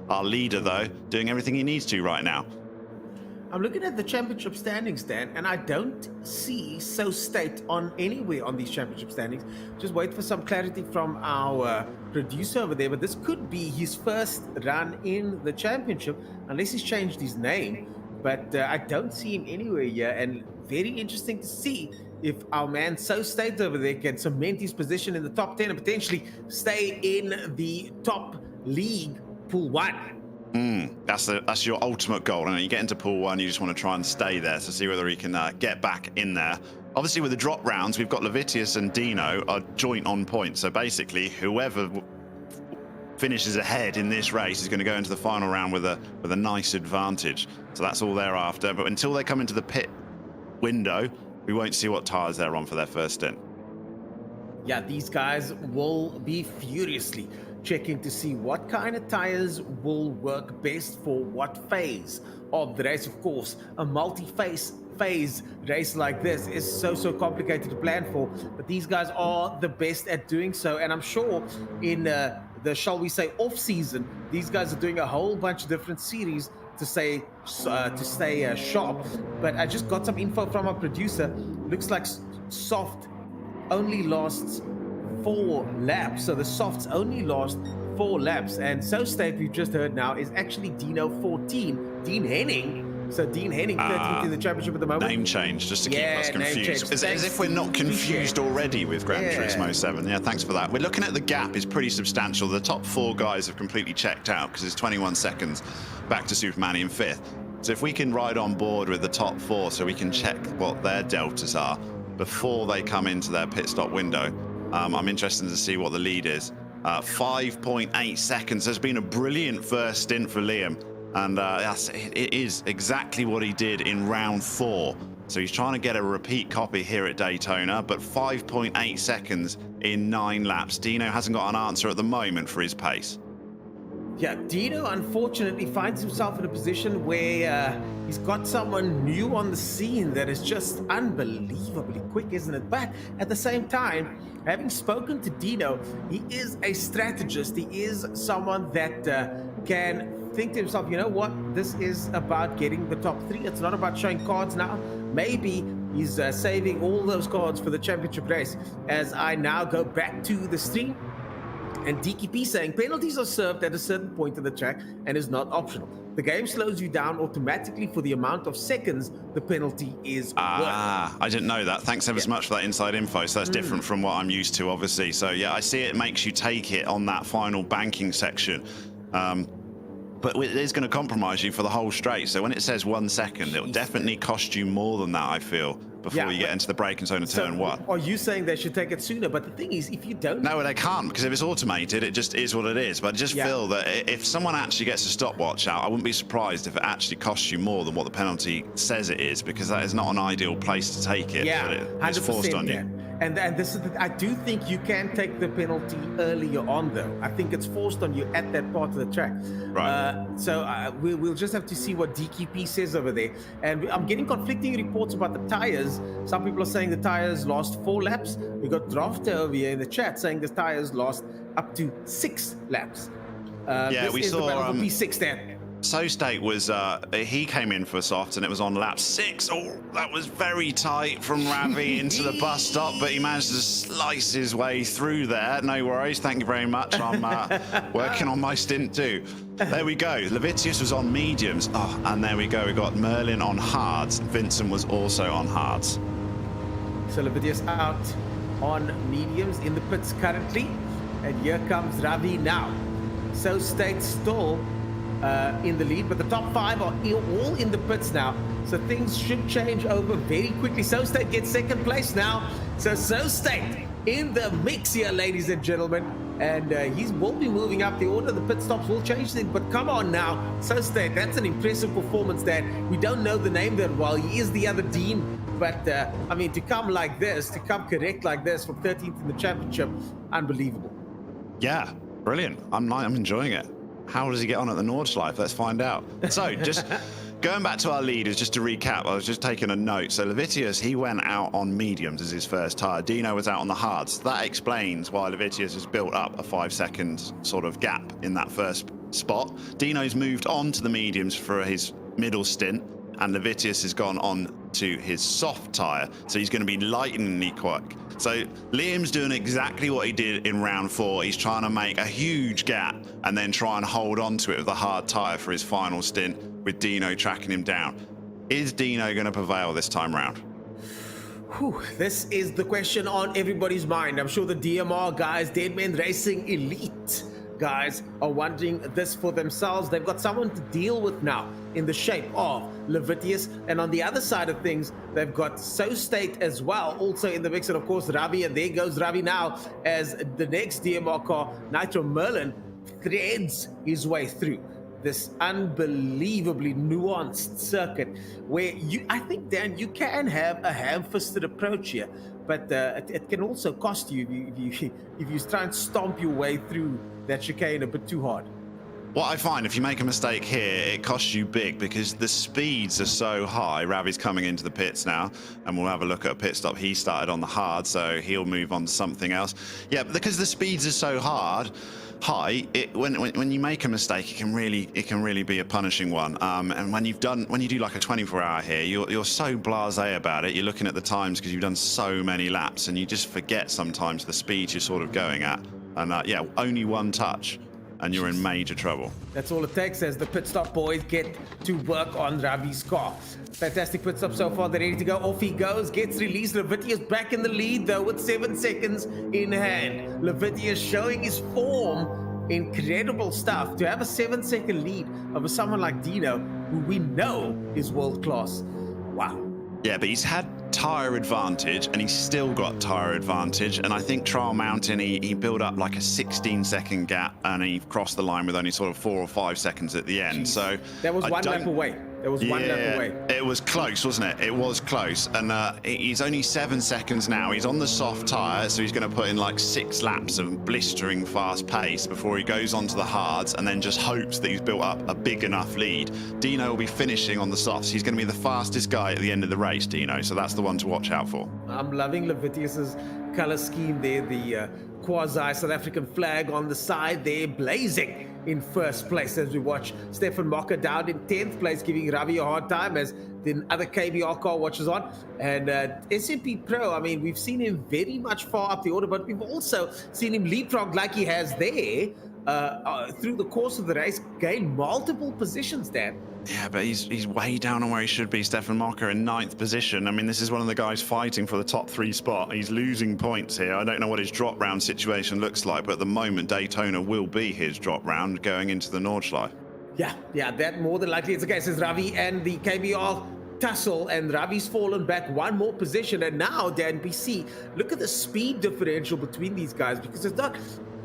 our leader, though, doing everything he needs to right now. I'm looking at the championship standings, Dan, and I don't see So State on anywhere on these championship standings. Just wait for some clarity from our producer over there, but this could be his first run in the championship, unless he's changed his name. But I don't see him anywhere here, and very interesting to see if our man So State over there can cement his position in the top 10 and potentially stay in the top league, Pool 1. That's your ultimate goal. And you get into Pool 1, you just want to try and stay there to see whether he can get back in there. Obviously, with the drop rounds, we've got Levitius and Dino are joint on point. So basically, whoever finishes ahead in this race is going to go into the final round with a nice advantage. So that's all they're after. But until they come into the pit window, we won't see what tyres they're on for their first stint. Yeah, these guys will be furiously checking to see what kind of tires will work best for what phase of the race. Of course, a multi-phase race like this is so complicated to plan for, but these guys are the best at doing so. And I'm sure in the, shall we say, off season, these guys are doing a whole bunch of different series to stay sharp. But I just got some info from our producer. Looks like soft only lasts 4 laps, so the softs only last 4 laps. And So State, we've just heard now, is actually Dino 14, Dean Henning. So Dean Henning 13th in the championship at the moment. Name change, just to keep us confused. As if we're not confused already with Gran Turismo 7. Yeah, thanks for that. We're looking at the gap is pretty substantial. The top 4 guys have completely checked out because it's 21 seconds back to Superman in 5th. So if we can ride on board with the top 4 so we can check what their deltas are before they come into their pit stop window, I'm interested to see what the lead is. 5.8 seconds. Has been a brilliant first stint for Liam. And it is exactly what he did in round 4. So he's trying to get a repeat copy here at Daytona, but 5.8 seconds in 9 laps. Dino hasn't got an answer at the moment for his pace. Yeah, Dino unfortunately finds himself in a position where he's got someone new on the scene that is just unbelievably quick, isn't it? But at the same time, having spoken to Dino, he is a strategist. He is someone that can think to himself, you know what, this is about getting the top 3. It's not about showing cards now. Maybe he's saving all those cards for the championship race. As I now go back to the stream, and DKP saying penalties are served at a certain point of the track and is not optional. The game slows you down automatically for the amount of seconds the penalty is worth. I didn't know that. Thanks ever so much for that inside info. So that's different from what I'm used to, obviously. So yeah, I see it makes you take it on that final banking section. But it is going to compromise you for the whole straight. So when it says 1 second, it'll definitely cost you more than that, I feel, before you get into the braking zone of turn 1. Are you saying they should take it sooner? But the thing is, if you don't... No, they can't, because if it's automated, it just is what it is. But I just feel that if someone actually gets a stopwatch out, I wouldn't be surprised if it actually costs you more than what the penalty says it is, because that is not an ideal place to take it. Yeah, it's forced on you. And this is I do think you can take the penalty earlier on, though. I think it's forced on you at that part of the track. Right. We'll just have to see what DKP says over there. And I'm getting conflicting reports about the tires. Some people are saying the tires lost 4 laps. We got Drafter over here in the chat saying the tires lost up to 6 laps. Yeah, we saw the P6 there. So State was, he came in for soft and it was on lap 6. Oh, that was very tight from Ravi into the bus stop, but he managed to slice his way through there. No worries, thank you very much. I'm working on my stint too. There we go. Levitius was on mediums. Oh, and there we go. We got Merlin on hards. Vincent was also on hards. So Levitius out on mediums in the pits currently. And here comes Ravi now. So State still in the lead, but the top 5 are all in the pits now, so things should change over very quickly. So State gets second place now, so State in the mix here, ladies and gentlemen, and he will be moving up the order. The pit stops will change things, but come on now, So State, that's an impressive performance. That we don't know the name that well. He is the other Dean, but I mean, to come like this, to come correct like this from 13th in the championship, unbelievable. Yeah, brilliant. I'm enjoying it. How does he get on at the Nordschleife? Let's find out. So just going back to our leaders, just to recap, I was just taking a note. So Levitius, he went out on mediums as his first tyre. Dino was out on the hards. That explains why Levitius has built up a 5-second sort of gap in that first spot. Dino's moved on to the mediums for his middle stint, and Levitius has gone on to his soft tyre. So he's going to be lightningly quick. So Liam's doing exactly what he did in round 4. He's trying to make a huge gap and then try and hold on to it with a hard tyre for his final stint, with Dino tracking him down. Is Dino going to prevail this time round? Whew, this is the question on everybody's mind. I'm sure the DMR guys, Dead Men Racing Elite guys, are wondering this for themselves. They've got someone to deal with now in the shape of Levitius, and on the other side of things, they've got So State as well, also in the mix, and of course Ravi, and there goes Ravi now as the next DMR car, Nitro Merlin, threads his way through this unbelievably nuanced circuit where I think, Dan, you can have a ham-fisted approach here, but it can also cost you if you try and stomp your way through that chicane a bit too hard. What I find, if you make a mistake here, it costs you big because the speeds are so high. Ravi's coming into the pits now, and we'll have a look at a pit stop. He started on the hard, so he'll move on to something else. Yeah, because the speeds are so high, when you make a mistake, it can really be a punishing one. And when you do like a 24-hour here, you're so blasé about it. You're looking at the times because you've done so many laps, and you just forget sometimes the speed you're sort of going at. And yeah, only one touch, and you're in major trouble. That's all it takes as the pit stop boys get to work on Ravi's car. Fantastic pit stop so far. They're ready to go. Off he goes. Gets released. Levitius back in the lead, though, with 7 seconds in hand. Levitius showing his form. Incredible stuff. To have a 7-second lead over someone like Dino, who we know is world-class. Wow. Yeah, but he's had tyre advantage, and he's still got tyre advantage. And I think Trial Mountain, he built up like a 16-second gap, and he crossed the line with only sort of 4 or 5 seconds at the end. Jeez. So that was one lap away. It was one lap away. It was close, wasn't it? It was close. And he's only 7 seconds now. He's on the soft tyre, so he's going to put in like 6 laps of blistering fast pace before he goes onto the hards, and then just hopes that he's built up a big enough lead. Dino will be finishing on the softs. He's going to be the fastest guy at the end of the race, Dino. So that's the one to watch out for. I'm loving Levitius's color scheme there. The quasi South African flag on the side there, blazing in first place as we watch Stefan Mocker down in 10th place, giving Ravi a hard time as the other KBR car watches on. And SMP Pro, I mean, we've seen him very much far up the order, but we've also seen him leapfrog like he has there through the course of the race, gain multiple positions, Dan. Yeah, but he's way down on where he should be. Stefan Mocker in 9th position. I mean, this is one of the guys fighting for the top 3 spot. He's losing points here. I don't know what his drop round situation looks like, but at the moment, Daytona will be his drop round going into the Nordschleife. Yeah, that more than likely is the case as Ravi and the KBR tussle, and Ravi's fallen back 1 more position. And now, Dan BC, look at the speed differential between these guys, because it's not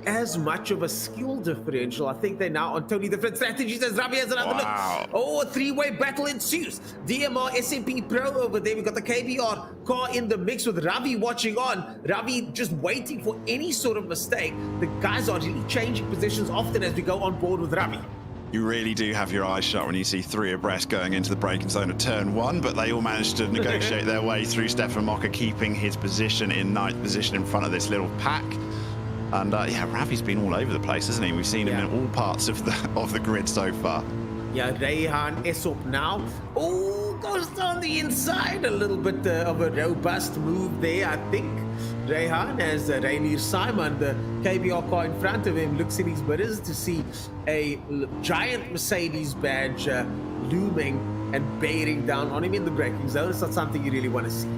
as much of a skill differential. I think they're now on totally different strategies as Ravi has another look. Oh, a three-way battle ensues. DMR SMP Pro over there. We got the KBR car in the mix with Ravi watching on. Ravi just waiting for any sort of mistake. The guys are really changing positions often as we go on board with Ravi. You really do have your eyes shut when you see three abreast going into the braking zone of turn one, but they all managed to negotiate their way through. Stefan Mocker keeping his position in ninth position in front of this little pack. And yeah, Ravi's been all over the place, hasn't he? We've seen him in all parts of the grid so far. Yeah, Rayhan Esop now. Oh, goes down the inside. A little bit of a robust move there, I think. Rayhan, as Rainier Simon, the KBR car in front of him, looks in his mirrors to see a giant Mercedes badge looming and bearing down on him in the braking zone. It's not something you really want to see.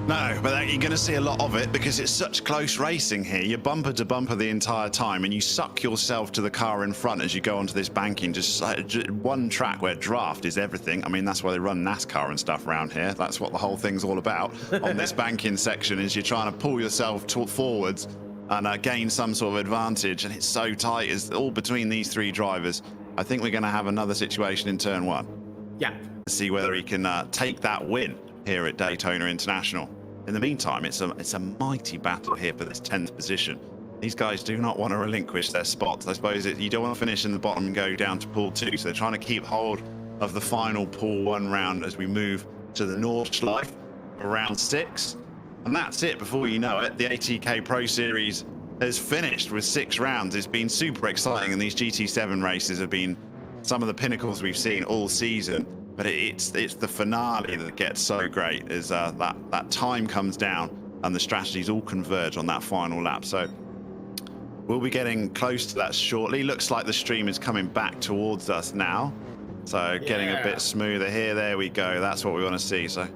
No, but you're going to see a lot of it because it's such close racing here. You're bumper to bumper the entire time, and you suck yourself to the car in front as you go onto this banking. Just one track where draft is everything. I mean, that's why they run NASCAR and stuff around here. That's what the whole thing's all about. On this banking section is you're trying to pull yourself forwards and gain some sort of advantage, and it's so tight. It's all between these three drivers. I think we're going to have another situation in turn one. Yeah. See whether he can take that win here at Daytona International. In the meantime, it's a mighty battle here for this 10th position. These guys do not want to relinquish their spots. I suppose you don't want to finish in the bottom and go down to pool 2, so they're trying to keep hold of the final pool 1 round as we move to the Nordschleife for round 6. And that's it. Before you know it, the ATK Pro Series has finished with 6 rounds. It's been super exciting, and these GT7 races have been some of the pinnacles we've seen all season. But it's the finale that gets so great, is that time comes down and the strategies all converge on that final lap. So we'll be getting close to that shortly. Looks like the stream is coming back towards us now. So getting a bit smoother here. There we go. That's what we want to see. So.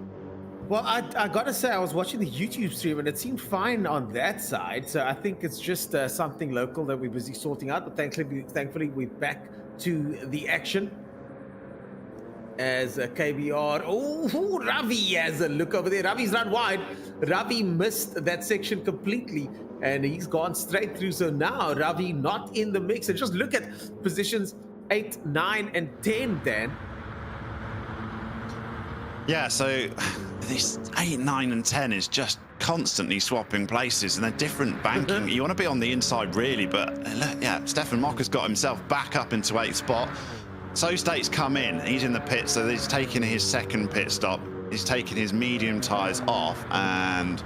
Well, I gotta say, I was watching the YouTube stream and it seemed fine on that side. So I think it's just something local that we're busy sorting out. But thankfully we're back to the action. As KBR, oh, Ravi has a look over there. Ravi's not wide. Ravi missed that section completely and he's gone straight through. So now Ravi not in the mix. And just look at positions 8, 9, and 10, Dan. Yeah, so this 8, 9, and 10 is just constantly swapping places, and they're different banking. You want to be on the inside, really, but yeah, Stefan Mocker's got himself back up into 8th spot. So State's come in, he's in the pit, so he's taking his second pit stop. He's taking his medium tyres off, and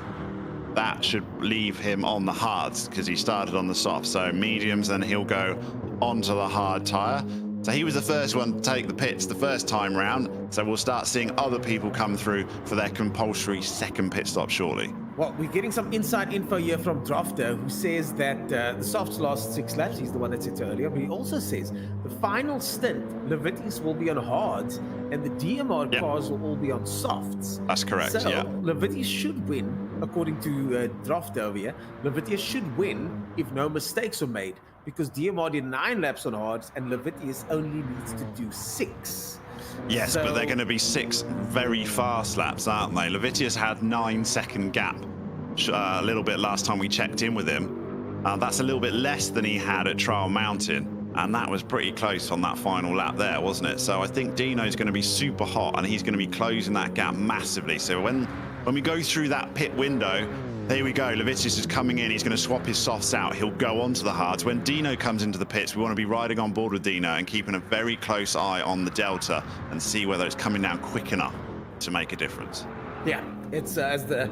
that should leave him on the hards because he started on the soft. So mediums, then he'll go onto the hard tyre. So he was the first one to take the pits the first time round. So we'll start seeing other people come through for their compulsory second pit stop shortly. Well, we're getting some inside info here from Drafter, who says that the softs last 6 laps. He's the one that said so earlier, but he also says the final stint, Leviticus will be on hards and the DMR cars will all be on softs. That's correct, so, yeah. Leviticus should win, according to Drafter over here. Leviticus should win if no mistakes are made, because DMR did 9 laps on hards and Leviticus only needs to do 6. Yes, but they're going to be 6 very fast laps, aren't they? Levitius had 9-second gap a little bit last time we checked in with him. That's a little bit less than he had at Trial Mountain, and that was pretty close on that final lap there, wasn't it? So I think Dino's going to be super hot, and he's going to be closing that gap massively. So when we go through that pit window, there we go. Levitius is coming in. He's going to swap his softs out. He'll go onto the hards. When Dino comes into the pits, we want to be riding on board with Dino and keeping a very close eye on the Delta and see whether it's coming down quick enough to make a difference. Yeah, it's as the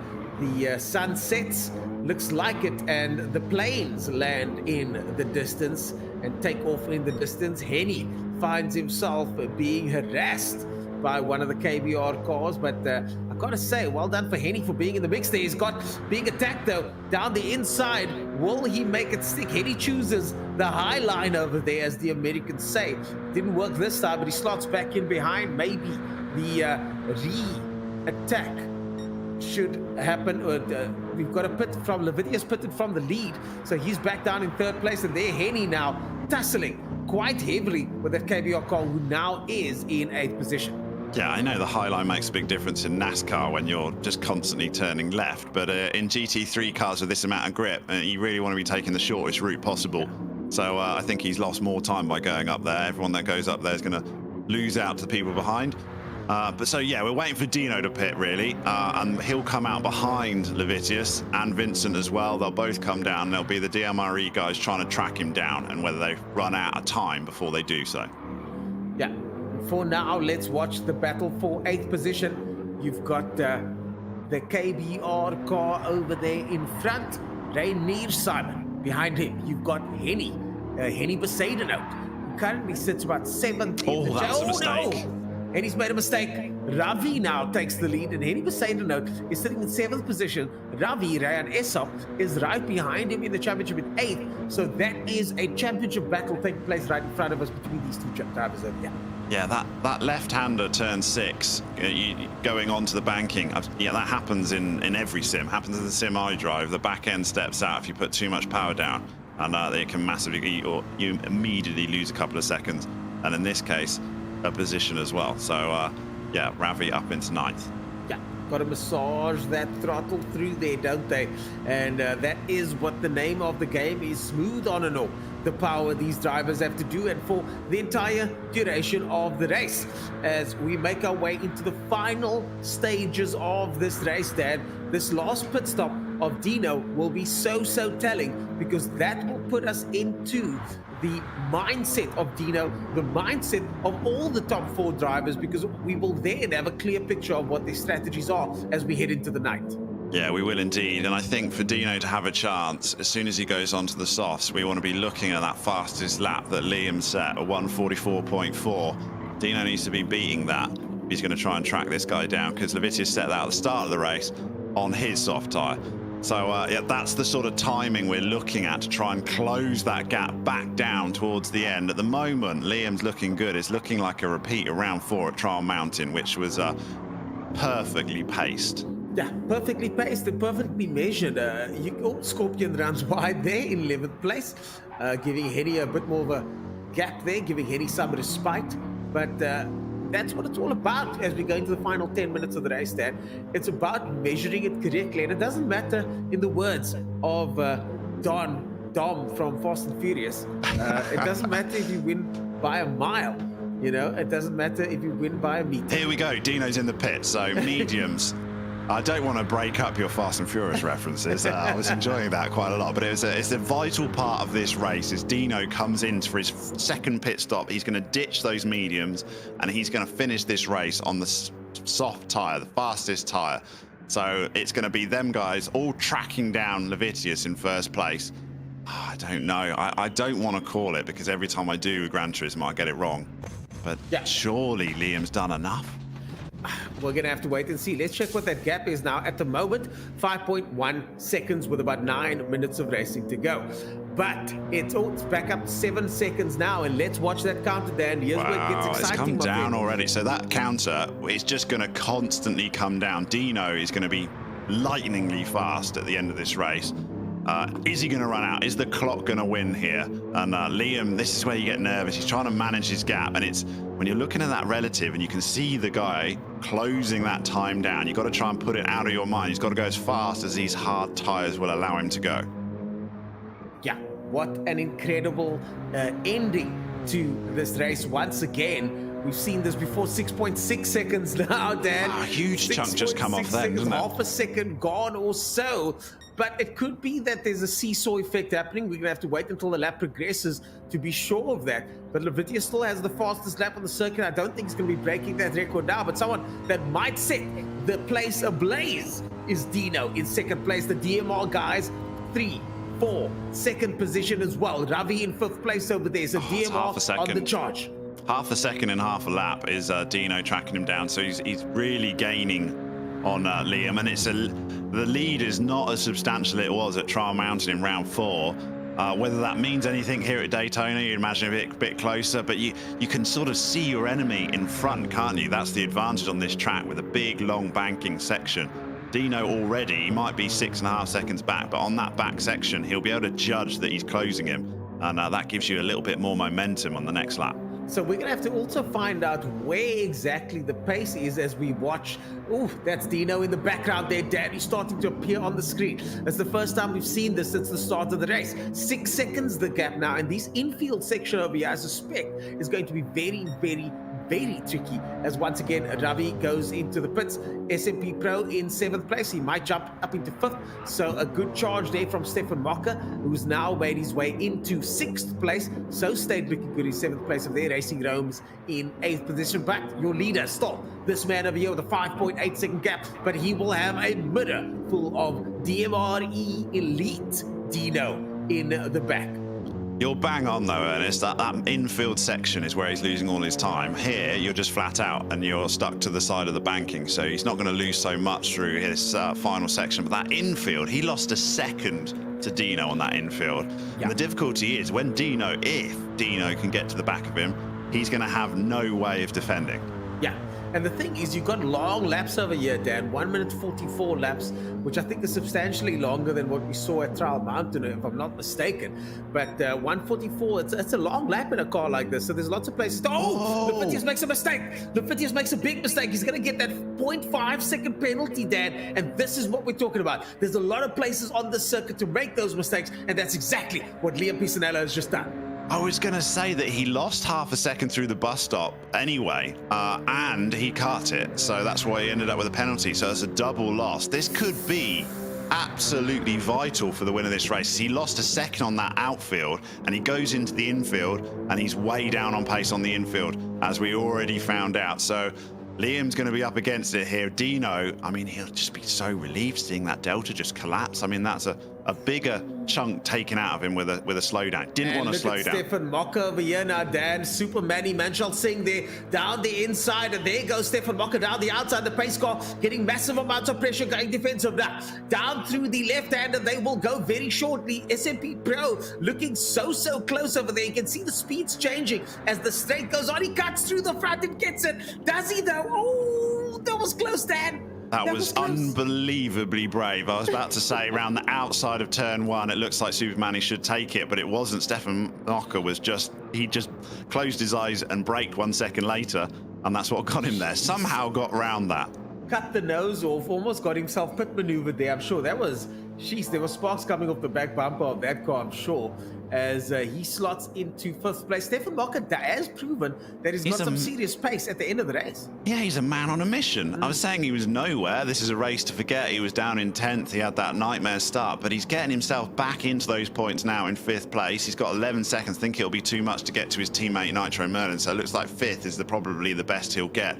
sun sets, looks like it, and the planes land in the distance and take off in the distance. Henny finds himself being harassed by one of the KBR cars, but I gotta say, well done for Henny for being in the mix there. He's got being attacked though down the inside. Will he make it stick? Henny chooses the high line over there, as the Americans say. Didn't work this time, but he slots back in behind. Maybe the re-attack should happen. We've got a pit from Levitius, pitted from the lead, so he's back down in 3rd place, and there Henny now tussling quite heavily with that KBR car, who now is in 8th position. Yeah, I know the high line makes a big difference in NASCAR when you're just constantly turning left, but in GT3 cars with this amount of grip, you really want to be taking the shortest route possible. So I think he's lost more time by going up there. Everyone that goes up there is going to lose out to the people behind. But so, yeah, we're waiting for Dino to pit, really, and he'll come out behind Levitius and Vincent as well. They'll both come down. There'll be the DMRE guys trying to track him down, and whether they run out of time before they do so. Yeah. For now, let's watch the battle for 8th position. You've got the KBR car over there in front. Rainier Simon behind him. You've got Henny Besaidenout, who currently sits about 7th. Oh, that's a mistake. No. And he's made a mistake. Ravi now takes the lead, and Henny Besaidenout is sitting in 7th position. Ravi, Ryan Essop, is right behind him in the championship in 8th. So that is a championship battle taking place right in front of us between these two drivers over here. Yeah, that left-hander turn 6, going onto the banking. Yeah, that happens in every sim. Happens in the sim I drive. The back end steps out if you put too much power down, and it can massively eat, or you immediately lose a couple of seconds. And in this case, a position as well. So yeah, Ravi up into 9th. Yeah, got to massage that throttle through there, don't they? And that is what the name of the game is: smooth on and off. The power these drivers have to do, and for the entire duration of the race. As we make our way into the final stages of this race, Dan, this last pit stop of Dino will be so telling, because that will put us into the mindset of Dino, the mindset of all the top 4 drivers, because we will then have a clear picture of what their strategies are as we head into the night. Yeah, we will indeed. And I think for Dino to have a chance, as soon as he goes onto the softs, we want to be looking at that fastest lap that Liam set, a 1:44.4. Dino needs to be beating that. He's going to try and track this guy down, because Levitius set that at the start of the race on his soft tyre. So yeah, that's the sort of timing we're looking at to try and close that gap back down towards the end. At the moment, Liam's looking good. It's looking like a repeat of round 4 at Trial Mountain, which was perfectly paced. Yeah, perfectly paced and perfectly measured. Scorpion runs wide there in 11th place, giving Henny a bit more of a gap there, giving Henny some respite. But that's what it's all about as we go into the final 10 minutes of the race, Dan. It's about measuring it correctly. And it doesn't matter, in the words of Dom from Fast and Furious, it doesn't matter if you win by a mile. You know, it doesn't matter if you win by a meter. Here we go. Dino's in the pit, so mediums. I don't want to break up your Fast and Furious references. I was enjoying that quite a lot, but it's a vital part of this race. As Dino comes in for his 2nd pit stop, he's going to ditch those mediums, and he's going to finish this race on the soft tyre, the fastest tyre. So it's going to be them guys all tracking down Levitius in 1st place. I don't know. I don't want to call it, because every time I do with Gran Turismo, I get it wrong. But yeah, surely Liam's done enough. We're going to have to wait and see. Let's check what that gap is now. At the moment, 5.1 seconds with about 9 minutes of racing to go. But it's back up 7 seconds now, and let's watch that counter, Dan. Here's where it gets exciting. It's come down already. So that counter is just going to constantly come down. Dino is going to be lightningly fast at the end of this race. Is he going to run out? Is the clock going to win here? And Liam, this is where you get nervous. He's trying to manage his gap, and it's when you're looking at that relative and you can see the guy closing that time down, you've got to try and put it out of your mind. He's got to go as fast as these hard tires will allow him to go. Yeah, what an incredible ending to this race once again. We've seen this before. 6.6 seconds now, Dan. Wow, a huge chunk just come off there, isn't it? Half a second gone or so. But it could be that there's a seesaw effect happening. We're going to have to wait until the lap progresses to be sure of that. But Levitius still has the fastest lap on the circuit. I don't think he's going to be breaking that record now. But someone that might set the place ablaze is Dino in 2nd place. The DMR guys, 3, 4, 2nd position as well. Ravi in 5th place over there. So DMR on the charge. Half a second and half a lap is Dino tracking him down. So he's really gaining on Liam, and the lead is not as substantial as it was at Trial Mountain in round 4. Whether that means anything here at Daytona, you'd imagine a bit closer, but you can sort of see your enemy in front, can't you? That's the advantage on this track with a big, long banking section. Dino already, he might be 6.5 seconds back, but on that back section, he'll be able to judge that he's closing him, and that gives you a little bit more momentum on the next lap. So we're gonna have to also find out where exactly the pace is as we watch. Oh, that's Dino in the background there, Dan. He's starting to appear on the screen. That's the first time we've seen this since the start of the race. 6 seconds the gap now, and this infield section over here, I suspect, is going to be very, very, very tricky as once again Ravi goes into the pits. SMP Pro in 7th place. He might jump up into 5th, so a good charge there from Stefan Mocker, who's now made his way into 6th place, so stayed looking good in 7th place of their racing roams in 8th position. But your leader still this man over here with a 5.8 second gap, but he will have a mirror full of DMRE Elite Dino in the back. You're bang on though, Ernest. That infield section is where he's losing all his time. Here, you're just flat out and you're stuck to the side of the banking, so he's not going to lose so much through his final section. But that infield, he lost a second to Dino on that infield. Yeah. And the difficulty is when if Dino can get to the back of him, he's going to have no way of defending. Yeah. And the thing is, you've got long laps over here, Dan. 1 minute 44 laps, which I think is substantially longer than what we saw at Trial Mountain, if I'm not mistaken. But 144, it's a long lap in a car like this. So there's lots of places. Lefitius makes a mistake. Lefitius makes a big mistake. He's going to get that 0.5 second penalty, Dan. And this is what we're talking about. There's a lot of places on the circuit to make those mistakes. And that's exactly what Liam Pisanello has just done. I was going to say that he lost half a second through the bus stop anyway, and he cut it. So that's why he ended up with a penalty. So it's a double loss. This could be absolutely vital for the win of this race. He lost a second on that outfield, and he goes into the infield, and he's way down on pace on the infield, as we already found out. So Liam's going to be up against it here. Dino, I mean, he'll just be so relieved seeing that Delta just collapse. I mean, that's a bigger chunk taken out of him with a slowdown. Didn't want to slow down. Stefan Mocker over here now, Dan. Superman Manchal Singh there down the inside, and there goes Stefan Mocker down the outside. The pace car getting massive amounts of pressure, going defensive now. Down through the left hand, and they will go very shortly. SMP Pro looking so close over there. You can see the speeds changing as the straight goes on. He cuts through the front and gets it. Does he though? Oh, that was close, Dan. That was unbelievably brave. I was about to say, around the outside of turn 1, it looks like Superman should take it, but it wasn't. Stefan Mocker was he just closed his eyes and braked 1 second later, and that's what got him there. Somehow got round that. Cut the nose off, almost got himself pit maneuvered there. I'm sure that was, there were sparks coming off the back bumper of that car, I'm sure, as he slots into 5th place. Stefan Mocker has proven that he's got some serious pace at the end of the race. Yeah, he's a man on a mission. I was saying he was nowhere. This is a race to forget. He was down in 10th. He had that nightmare start, but he's getting himself back into those points now in 5th place. He's got 11 seconds. I think it'll be too much to get to his teammate Nitro Merlin, so it looks like 5th is probably the best he'll get.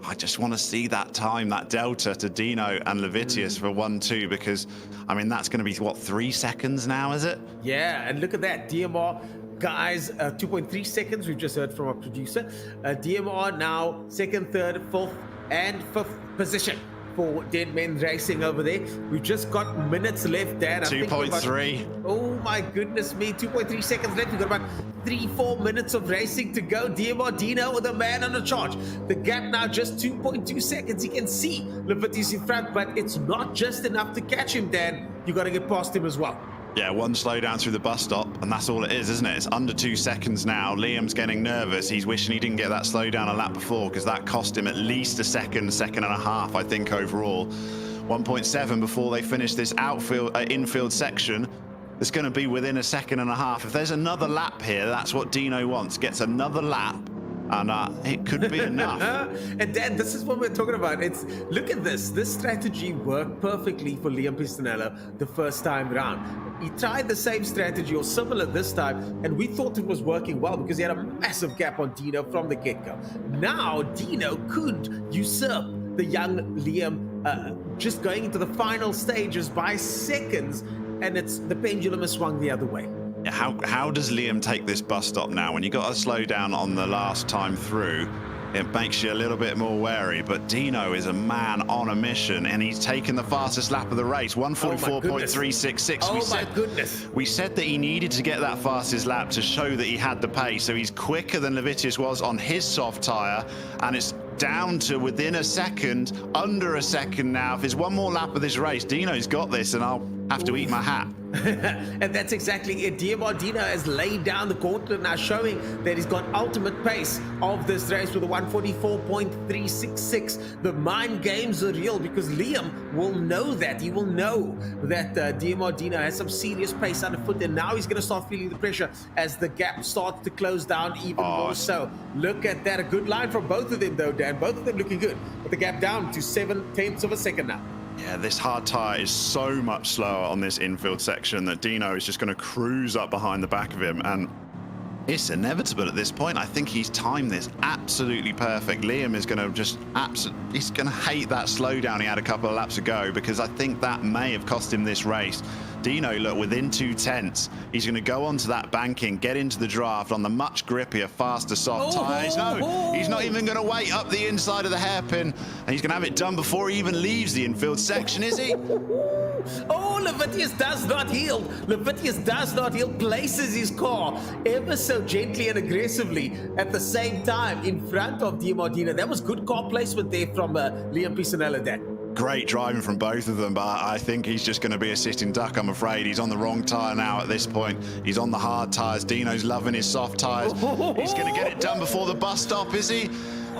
I just want to see that time, that delta to Dino and Levitius for 1-2, because, I mean, that's going to be, what, 3 seconds now, is it? Yeah, and look at that. DMR, guys, 2.3 seconds. We've just heard from our producer. DMR now 2nd, 3rd, 4th, and 5th position for Dead Men Racing over there. We've just got minutes left, Dan. 2.3. Oh my goodness me, 2.3 seconds left. We've got about 3-4 minutes of racing to go. DMR Dino with a man on a charge. The gap now just 2.2 seconds. You can see Levitius in front, but it's not just enough to catch him, Dan. You got to get past him as well. Yeah, one slowdown through the bus stop, and that's all it is, isn't it? It's under 2 seconds now. Liam's getting nervous. He's wishing he didn't get that slowdown a lap before, because that cost him at least a second and a half, I think, overall. 1.7 before they finish this infield section. It's going to be within a second and a half. If there's another lap here, that's what Dino wants. Gets another lap, and it could be enough. And Dan, this is what we're talking about. Look at this. This strategy worked perfectly for Liam Pisanello the first time round. He tried the same strategy or similar this time, and we thought it was working well because he had a massive gap on Dino from the get-go. Now Dino could usurp the young Liam, just going into the final stages by seconds, and the pendulum has swung the other way. How does Liam take this bus stop now? When you got to slow down on the last time through, it makes you a little bit more wary. But Dino is a man on a mission, and he's taken the fastest lap of the race, 144.366. Oh my goodness. We said that he needed to get that fastest lap to show that he had the pace. So he's quicker than Levitius was on his soft tyre, and it's down to within a second, under a second now. If there's one more lap of this race, Dino's got this, and have to eat my hat. And that's exactly it. Dino has laid down the gauntlet now, showing that he's got ultimate pace of this race with a 144.366. The mind games are real because Liam will know that. He will know that Dino has some serious pace underfoot, and now he's going to start feeling the pressure as the gap starts to close down even more so. Look at that. A good line from both of them, though, Dan. Both of them looking good. But the gap down to 7/10 of a second now. Yeah, this hard tyre is so much slower on this infield section that Dino is just going to cruise up behind the back of him, and it's inevitable at this point. I think he's timed this absolutely perfect. Liam is going to just he's going to hate that slowdown he had a couple of laps ago, because I think that may have cost him this race. Dino, look, within 2/10, he's going to go onto that banking, get into the draft on the much grippier, faster, soft tyres. No, he's not even going to wait up the inside of the hairpin, and he's going to have it done before he even leaves the infield section, is he? Oh, Levitius does not yield. Levitius does not yield, places his car ever so gently and aggressively at the same time in front of Dino. That was good car placement there from Liam Pisanella, Dan. Great driving from both of them, but I think he's just going to be a sitting duck, I'm afraid. He's on the wrong tyre now at this point. He's on the hard tyres. Dino's loving his soft tyres. He's going to get it done before the bus stop, is he?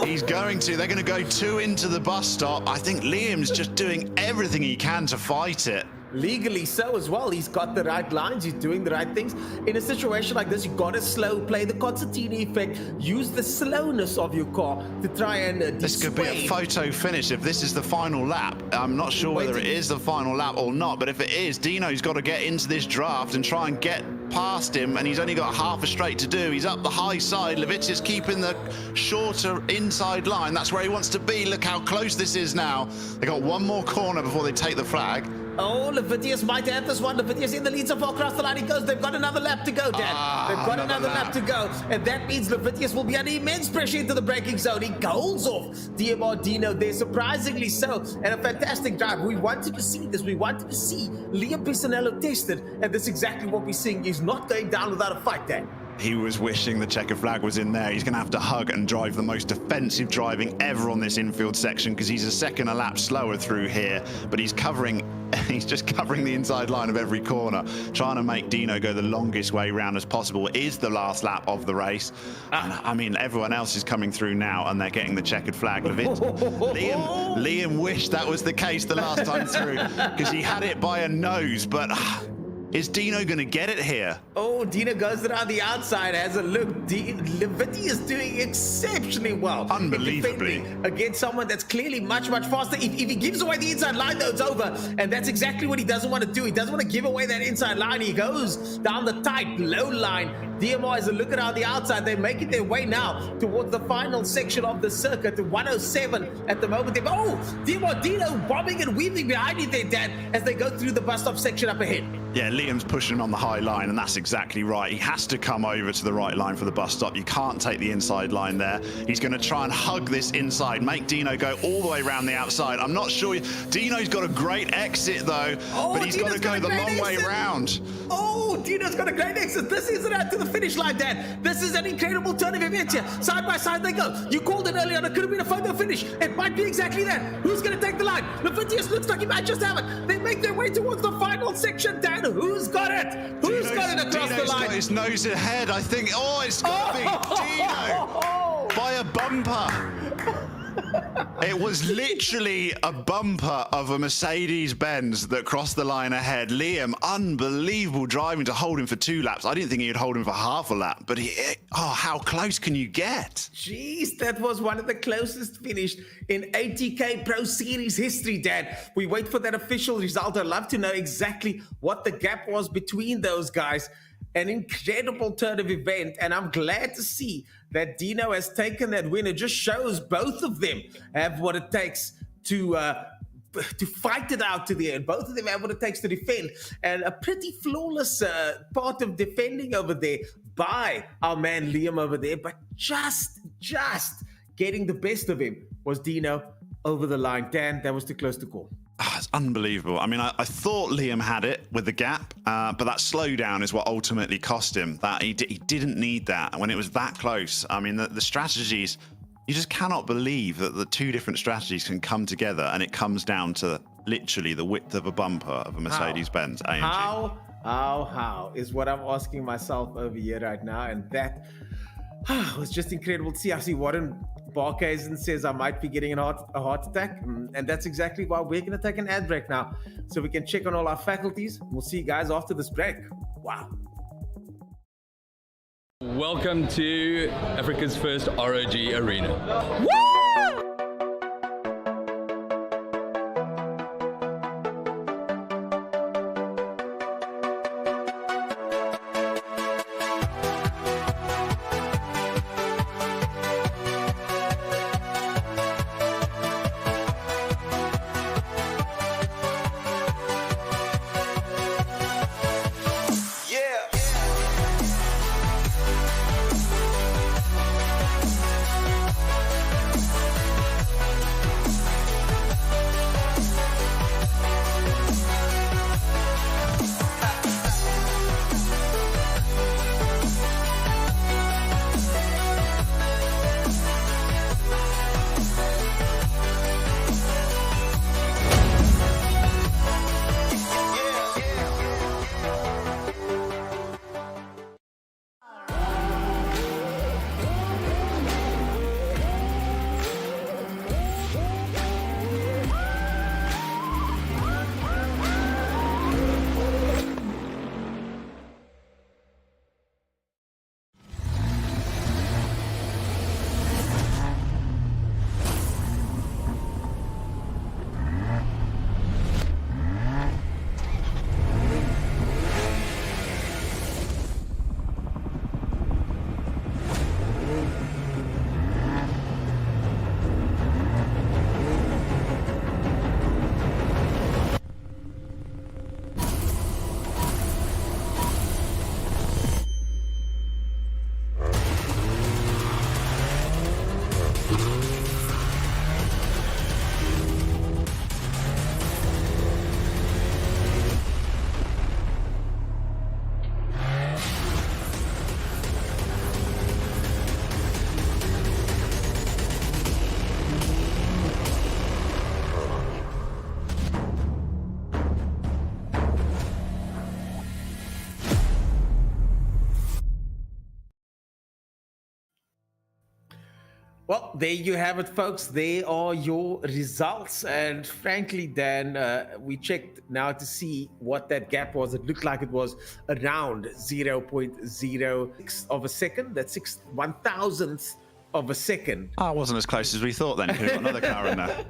He's going to. They're going to go 2 into the bus stop. I think Liam's just doing everything he can to fight it. Legally so as well. He's got the right lines. He's doing the right things. In a situation like this, you got to slow play the Concertina effect. Use the slowness of your car to try and This could be a photo finish if this is the final lap. I'm not sure whether it is the final lap or not, but if it is, Dino's got to get into this draft and try and get past him, and he's only got half a straight to do. He's up the high side. Levitius keeping the shorter inside line. That's where he wants to be. Look how close this is now. They got one more corner before they take the flag. Oh, Levitius might have this one. Levitius in the lead so far across the line he goes. They've got another lap to go, Dan. They've got another lap to go. And that means Levitius will be under immense pressure into the braking zone. He goals off Dino there, surprisingly so. And a fantastic drive. We wanted to see this. We wanted to see Liam Pisanello tested. And that's exactly what we're seeing. He's not going down without a fight, Dan. He was wishing the checkered flag was in there. He's going to have to hug and drive the most defensive driving ever on this infield section, because he's a second a lap slower through here, but he's just covering the inside line of every corner, trying to make Dino go the longest way round as possible. It is the last lap of the race. And, I mean, everyone else is coming through now, and they're getting the checkered flag. Liam wished that was the case the last time through, because he had it by a nose, but... Is Dino going to get it here? Oh, Dino goes around the outside, has a look. Leviti is doing exceptionally well. Unbelievably. Against someone that's clearly much, much faster. If he gives away the inside line, though, it's over. And that's exactly what he doesn't want to do. He doesn't want to give away that inside line. He goes down the tight, low line. DMR has a look around the outside. They're making their way now towards the final section of the circuit. 107 at the moment. Oh, DMR, Dino bobbing and weaving behind you there, Dan, as they go through the bus stop section up ahead. Yeah, Liam's pushing him on the high line, and that's exactly right. He has to come over to the right line for the bus stop. You can't take the inside line there. He's going to try and hug this inside, make Dino go all the way around the outside. I'm not sure. Dino's got a great exit, though, but he's got to go the long way round. Oh, Dino's got a great exit. This isn't out to the finish line, Dan. This is an incredible turn of events here. Side by side they go. You called it earlier on. It could have been a photo finish. It might be exactly that. Who's going to take the line? Levitius looks like he might just have it. They make their way towards the final section, Dan. Who's got it? Who's got it across the line? Got his nose ahead, I think. Oh, it's got to be Dino by a bumper. It was literally a bumper of a Mercedes-Benz that crossed the line ahead. Liam, unbelievable driving to hold him for 2 laps. I didn't think he'd hold him for half a lap, but how close can you get? Jeez, that was one of the closest finish in ATK Pro Series history, Dad. We wait for that official result. I'd love to know exactly what the gap was between those guys. An incredible turn of event, and I'm glad to see that Dino has taken that win. It just shows both of them have what it takes to fight it out to the end. Both of them have what it takes to defend, and a pretty flawless part of defending over there by our man Liam over there, but just getting the best of him was Dino over the line. Dan, that was too close to call. It's unbelievable. I mean, I thought Liam had it with the gap, but that slowdown is what ultimately cost him. That he didn't need that when it was that close. I mean, the strategies You just cannot believe that the two different strategies can come together, and it comes down to literally the width of a bumper of a Mercedes-Benz AMG. How is what I'm asking myself over here right now, and that was just incredible to see. I see Warren Barkhuizen says I might be getting a heart attack, and that's exactly why we're going to take an ad break now, so we can check on all our faculties. We'll see you guys after this break. Wow. Welcome to Africa's first ROG arena. Woo! Well, there you have it, folks. There are your results. And frankly, Dan, we checked now to see what that gap was. It looked like it was around 0.06 of a second. That's 1,000th of a second. Oh, it wasn't as close as we thought then. We've got another car in there.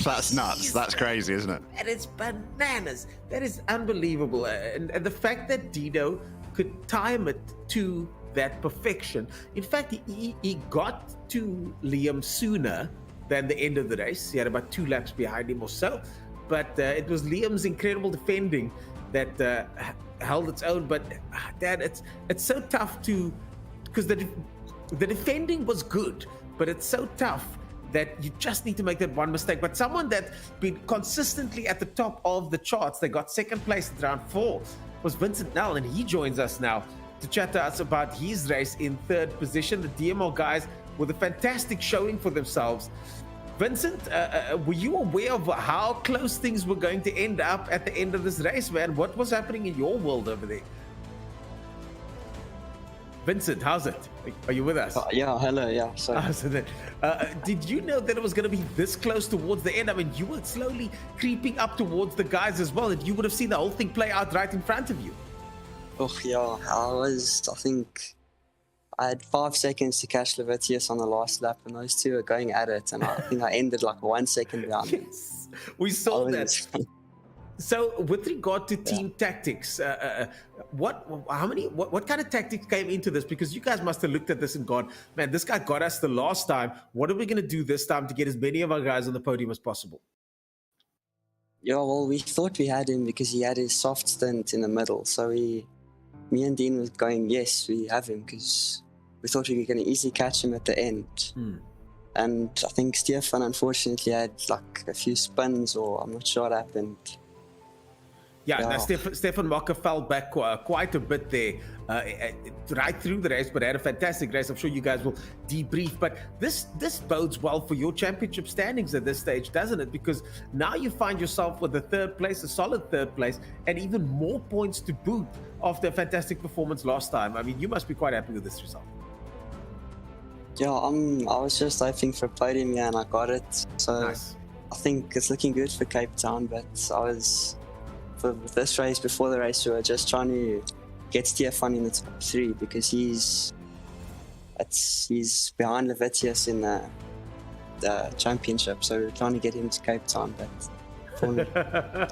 That's nuts. That's crazy, isn't it? That is bananas. That is unbelievable. And the fact that Dino could time it to that perfection. In fact, he got to Liam sooner than the end of the race. He had about 2 laps behind him or so. But it was Liam's incredible defending that held its own. But Dad, it's so tough to, because the defending was good, but it's so tough that you just need to make that one mistake. But someone that's been consistently at the top of the charts, they got second place at round 4, was Vincent Nell, and he joins us now to chat to us about his race in 3rd position. The DMR guys with a fantastic showing for themselves. Vincent, were you aware of how close things were going to end up at the end of this race, man? What was happening in your world over there? Vincent, how's it? Are you with us? Yeah, hello, yeah. So did you know that it was going to be this close towards the end? I mean, you were slowly creeping up towards the guys as well, and you would have seen the whole thing play out right in front of you. Oh, yeah, I think I had 5 seconds to catch Levitius on the last lap, and those two were going at it, and I think I ended like 1 second behind. Yes, we saw that. So, with regard to team tactics, what kind of tactics came into this? Because you guys must have looked at this and gone, man, this guy got us the last time. What are we going to do this time to get as many of our guys on the podium as possible? Yeah, well, we thought we had him because he had his soft stint in the middle. So me and Dean was going, yes, we have him, because we thought we were going to easily catch him at the end. And I think Stefan unfortunately had like a few spins, or I'm not sure what happened. Yeah, Yeah. Stefan Mocker fell back quite a bit there, right through the race, but had a fantastic race. I'm sure you guys will debrief. But this bodes well for your championship standings at this stage, doesn't it? Because now you find yourself with a third place, a solid third place, and even more points to boot after a fantastic performance last time. I mean, you must be quite happy with this result. Yeah, I was just hoping for a podium, and I got it. So Nice. I think it's looking good for Cape Town, but for this race, before the race, we were just trying to get Stefan in the top 3 because he's behind Levitius in the championship. So we're trying to get him to Cape Town, but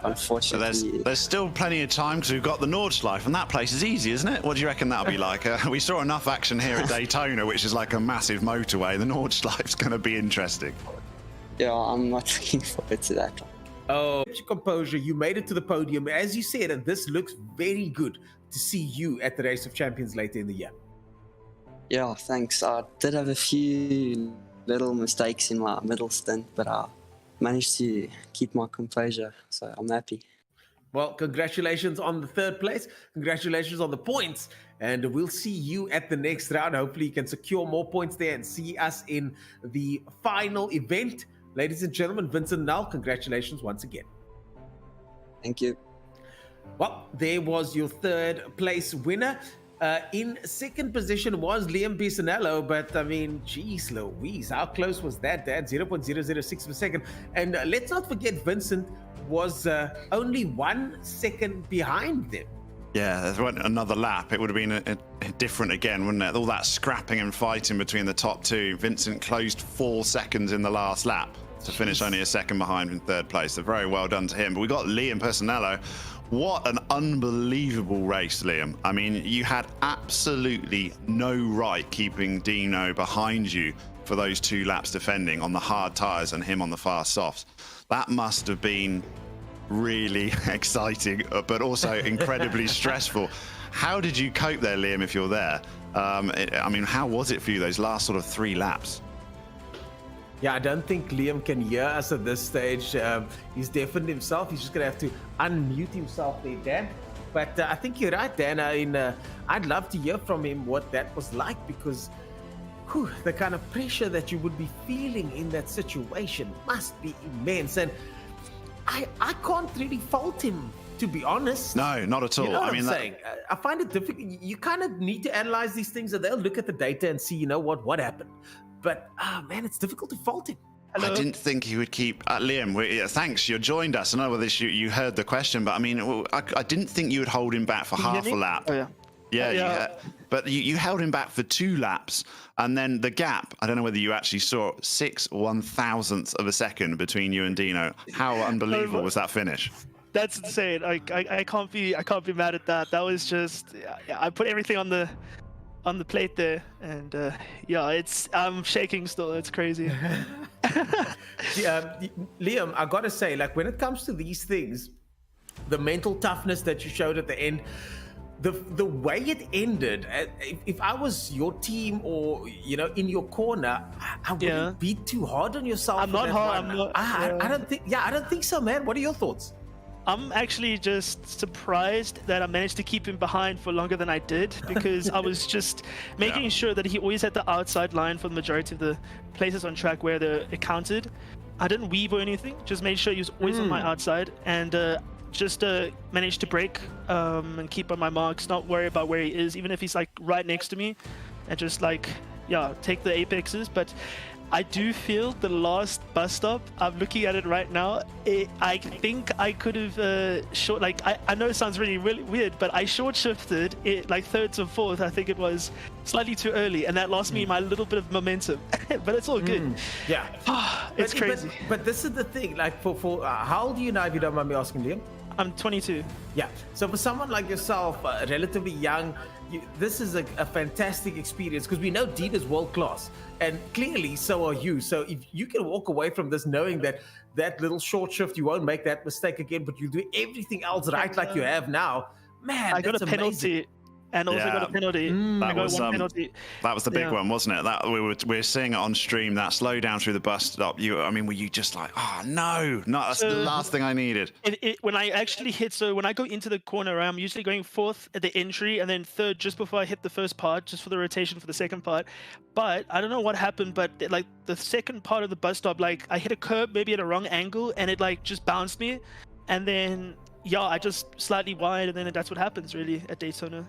unfortunately, So there's still plenty of time because we've got the Nordschleife, and that place is easy, isn't it? What do you reckon that'll be like? We saw enough action here at Daytona, which is like a massive motorway. The Nordschleife's going to be interesting. Yeah, I'm not looking forward to that one. Oh, kept your composure. You made it to the podium. As you said, and this looks very good to see you at the Race of Champions later in the year. Yeah, thanks. I did have a few little mistakes in my middle stint, but I managed to keep my composure, so I'm happy. Well, congratulations on the third place. Congratulations on the points. And we'll see you at the next round. Hopefully you can secure more points there and see us in the final event. Ladies and gentlemen, Vincent Null, congratulations once again. Thank you. Well, there was your third place winner. In second position was Liam Bisanello, but I mean, geez Louise, how close was that, Dad? 0.006 of a second. And let's not forget, Vincent was only 1 second behind them. Yeah, if it went another lap, it would have been a different again, wouldn't it? All that scrapping and fighting between the top two. Vincent closed 4 seconds in the last lap to finish only a second behind in third place. So very well done to him. But we got Liam Bisanello. What an unbelievable race, Liam. I mean, you had absolutely no right keeping Dino behind you for those 2 laps defending on the hard tyres and him on the fast softs. That must have been really exciting, but also incredibly stressful. How did you cope there, Liam, if you're there? I mean, how was it for you, those last sort of 3 laps? Yeah, I don't think Liam can hear us at this stage. He's deafened himself. He's just going to have to unmute himself there, Dan. But I think you're right, Dan. I'd love to hear from him what that was like, because the kind of pressure that you would be feeling in that situation must be immense. And I can't really fault him, to be honest. No, not at all. You know what I mean, I'm saying? I find it difficult. You kind of need to analyze these things, and they'll look at the data and see, you know what happened. But, man, it's difficult to fault him. I didn't think he would keep... Liam, thanks, you joined us. I know whether you heard the question, but I mean, I didn't think you would hold him back for half a lap. Oh, yeah. Yeah. But you held him back for 2 laps, and then the gap, I don't know whether you actually saw 6 1,000ths of a second between you and Dino. How unbelievable was that finish? That's insane. I can't be mad at that. That was just, I put everything on the plate there, and I'm shaking still. It's crazy. Liam, I gotta say, like, when it comes to these things, the mental toughness that you showed at the end, the way it ended, if I was your team or in your corner, I wouldn't be too hard on yourself. I'm not hard. I don't think so, man. What are your thoughts? I'm actually just surprised that I managed to keep him behind for longer than I did, because I was just making sure that he always had the outside line for the majority of the places on track where it counted. I didn't weave or anything, just made sure he was always on my outside, and just managed to brake and keep on my marks, not worry about where he is, even if he's like right next to me, and just like, take the apexes. But I do feel the last bus stop, I'm looking at it right now, I think I could have I know it sounds really, really weird, but I short shifted it like thirds or fourth. I think it was slightly too early, and that lost me my little bit of momentum. But it's all good. Yeah. It's crazy. But this is the thing, like for how old are you now, if you don't mind me asking, Liam? I'm 22. Yeah. So for someone like yourself, relatively young, this is a fantastic experience, because we know Dean is world class, and clearly so are you. So if you can walk away from this knowing that little short shift, you won't make that mistake again, but you'll do everything else right like you have now, man. I got a penalty. Amazing. and also got a penalty. I got one penalty. That was the big one, wasn't it? That we were seeing it on stream. That slow down through the bus stop. Were you just like, oh no, that's the last thing I needed. When I actually hit, so when I go into the corner, I'm usually going fourth at the entry and then third just before I hit the first part, just for the rotation for the second part. But I don't know what happened, but like the second part of the bus stop, like I hit a curb maybe at a wrong angle and it like just bounced me, and then I just slightly wide, and then that's what happens really at Daytona.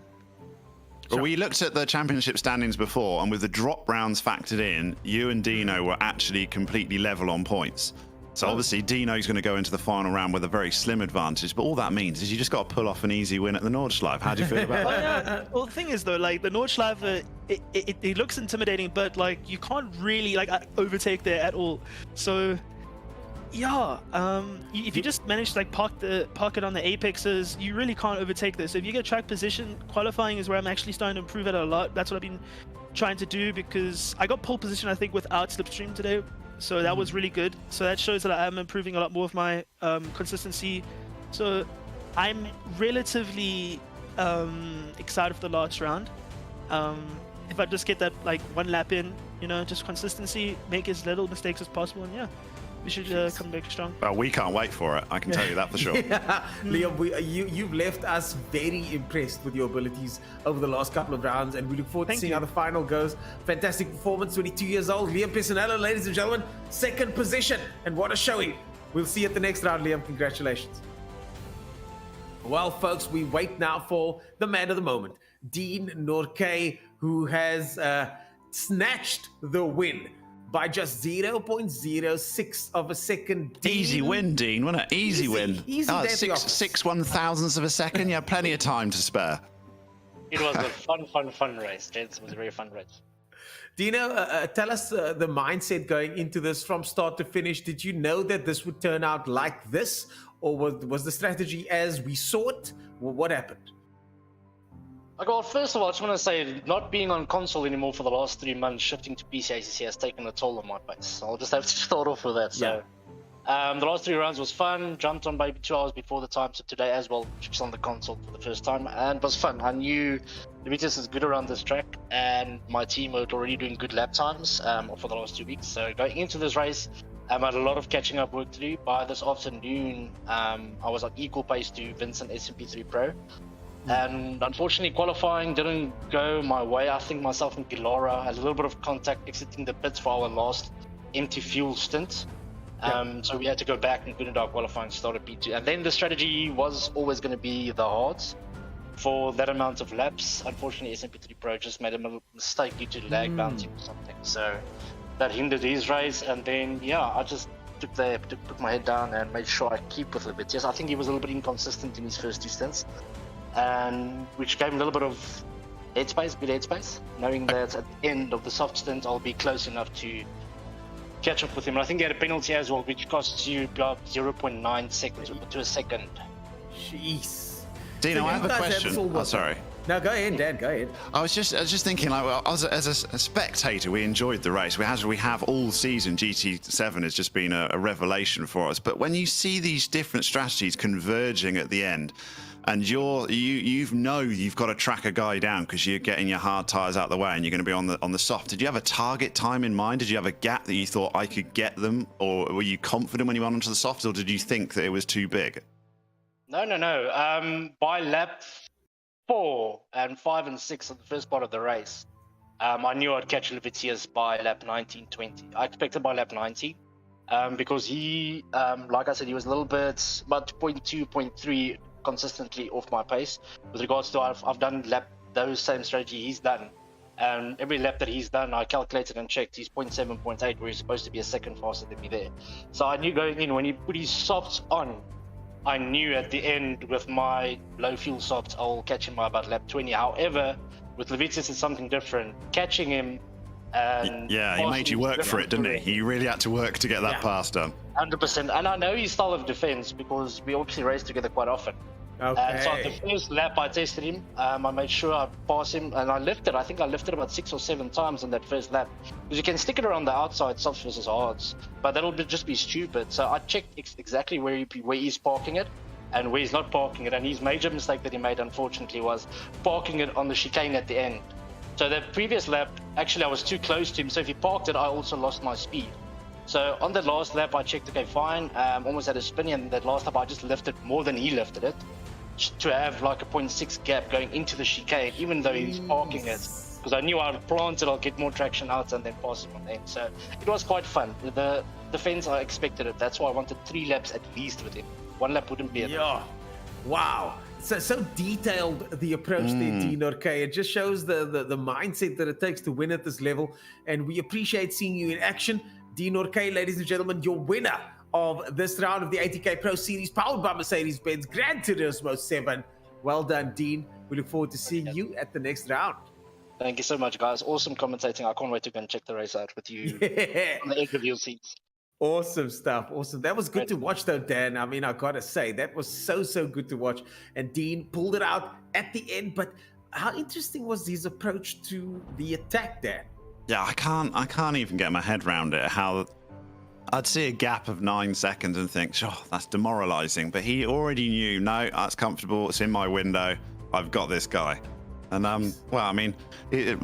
Well, we looked at the championship standings before, and with the drop rounds factored in, you and Dino were actually completely level on points. So obviously Dino's going to go into the final round with a very slim advantage, but all that means is you just got to pull off an easy win at the Nordschleife. How do you feel about that? Well, the thing is though, like the Nordschleife, it looks intimidating, but like you can't really like overtake there at all. So if you just manage to like park it on the apexes, you really can't overtake this. So if you get track position, qualifying is where I'm actually starting to improve it a lot. That's what I've been trying to do, because I got pole position I think without slipstream today, so that was really good. So that shows that I am improving a lot more of my consistency. So I'm relatively excited for the last round. If I just get that like one lap in, just consistency, make as little mistakes as possible, and we should come back strong. Well, we can't wait for it. I can tell you that for sure. Liam, you've left us very impressed with your abilities over the last couple of rounds, and we look forward to seeing how the final goes. Fantastic performance, 22 years old. Liam Piscinello, ladies and gentlemen, second position, and what a showing. We'll see you at the next round, Liam. Congratulations. Well, folks, we wait now for the man of the moment, Dean Norke, who has snatched the win by just 0.06 of a second. Easy win, Dean, wasn't it? Easy win. Easy 6 1,000ths of a second. You had plenty of time to spare. It was a fun race, gents. It was a very fun race. Dino, tell us the mindset going into this from start to finish. Did you know that this would turn out like this, or was the strategy as we saw it? What happened? Well, first of all, I just want to say, not being on console anymore for the last 3 months, shifting to PCACC has taken a toll on my pace. I'll just have to start off with that. So, the last 3 rounds was fun. Jumped on maybe 2 hours before the time, so today as well, just on the console for the first time, and it was fun. I knew Levitas is good around this track, and my team were already doing good lap times for the last 2 weeks. So going into this race, I had a lot of catching up work to do. By this afternoon, I was on equal pace to Vincent SMP3 Pro. And unfortunately, qualifying didn't go my way. I think myself and Pilara had a little bit of contact exiting the pits for our last empty fuel stint. So we had to go back and finish our qualifying start at P2. And then the strategy was always going to be the hards for that amount of laps. Unfortunately, SMP3 Pro just made a mistake due to lag bouncing or something. So that hindered his race. And then, I just put my head down and made sure I keep with Levitas. I think he was a little bit inconsistent in his first 2 stints, and which gave him a little bit of good headspace, knowing that at the end of the soft stint I'll be close enough to catch up with him. And I think he had a penalty as well, which costs you about 0.9 seconds to a second. Jeez. Dino, I have a question. Oh, sorry. No, go ahead, Dan. Go ahead. I was just thinking, like, well, as a spectator, we enjoyed the race. We have all season. GT7 has just been a revelation for us. But when you see these different strategies converging at the end, and you've got to track a guy down because you're getting your hard tires out the way and you're going to be on the soft. Did you have a target time in mind? Did you have a gap that you thought I could get them, or were you confident when you went onto the soft, or did you think that it was too big? No. By lap 4 and 5 and 6 of the first part of the race, I knew I'd catch Levitas by lap 19-20. I expected by lap 90, because he, like I said, he was a little bit about 0.2, 0.3 consistently off my pace. With regards to I've done those same strategy he's done, and every lap that he's done I calculated and checked, he's 0.7, 0.8, where he's supposed to be a second faster than me there. So I knew going in, when he put his softs on, I knew at the end with my low fuel softs I'll catch him by about lap 20. However, with Levitas it's something different. Catching him, and he made you work for it, didn't he? You really had to work to get that pass done. 100%. And I know his style of defense because we obviously race together quite often. Okay. So the first lap I tested him, I made sure I passed him, and I think I lifted about 6 or 7 times on that first lap, because you can stick it around the outside, softs versus hards, but that'll just be stupid. So I checked exactly where he's parking it, and where he's not parking it. And his major mistake that he made, unfortunately, was parking it on the chicane at the end. So the previous lap, actually, I was too close to him. So if he parked it, I also lost my speed. So on the last lap, I checked, okay, fine, almost had a spinny, and that last lap, I just lifted more than he lifted it to have like a 0.6 gap going into the chicane, even though he's parking it. Because I knew I'd plant it, I'll get more traction out and then pass him on the end. So it was quite fun. The defense, I expected it. That's why I wanted 3 laps at least with him. 1 lap wouldn't be enough. Yeah. Wow. So detailed the approach there, Dean. Okay, it just shows the mindset that it takes to win at this level, and we appreciate seeing you in action. Dean Orkay, ladies and gentlemen, your winner of this round of the ATK Pro Series, powered by Mercedes-Benz Gran Turismo 7. Well done, Dean. We look forward to seeing you at the next round. Thank you so much, guys. Awesome commentating. I can't wait to go and check the race out with you on the interview seats. Awesome stuff. Awesome. That was good to watch, though, Dan. I mean, I gotta say, that was so good to watch. And Dean pulled it out at the end. But how interesting was his approach to the attack, Dan? Yeah, I can't even get my head around it. How I'd see a gap of 9 seconds and think, oh, that's demoralizing. But he already knew, no, that's comfortable. It's in my window. I've got this guy. And well, I mean,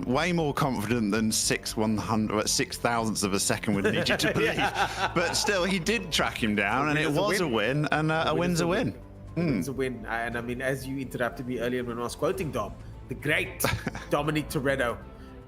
way more confident than 6/100,000ths of a second would need you to believe. But still, he did track him down, and it was a win. And a win's a win. It's a win. And I mean, as you interrupted me earlier when I was quoting Dom, the great Dominic Toretto,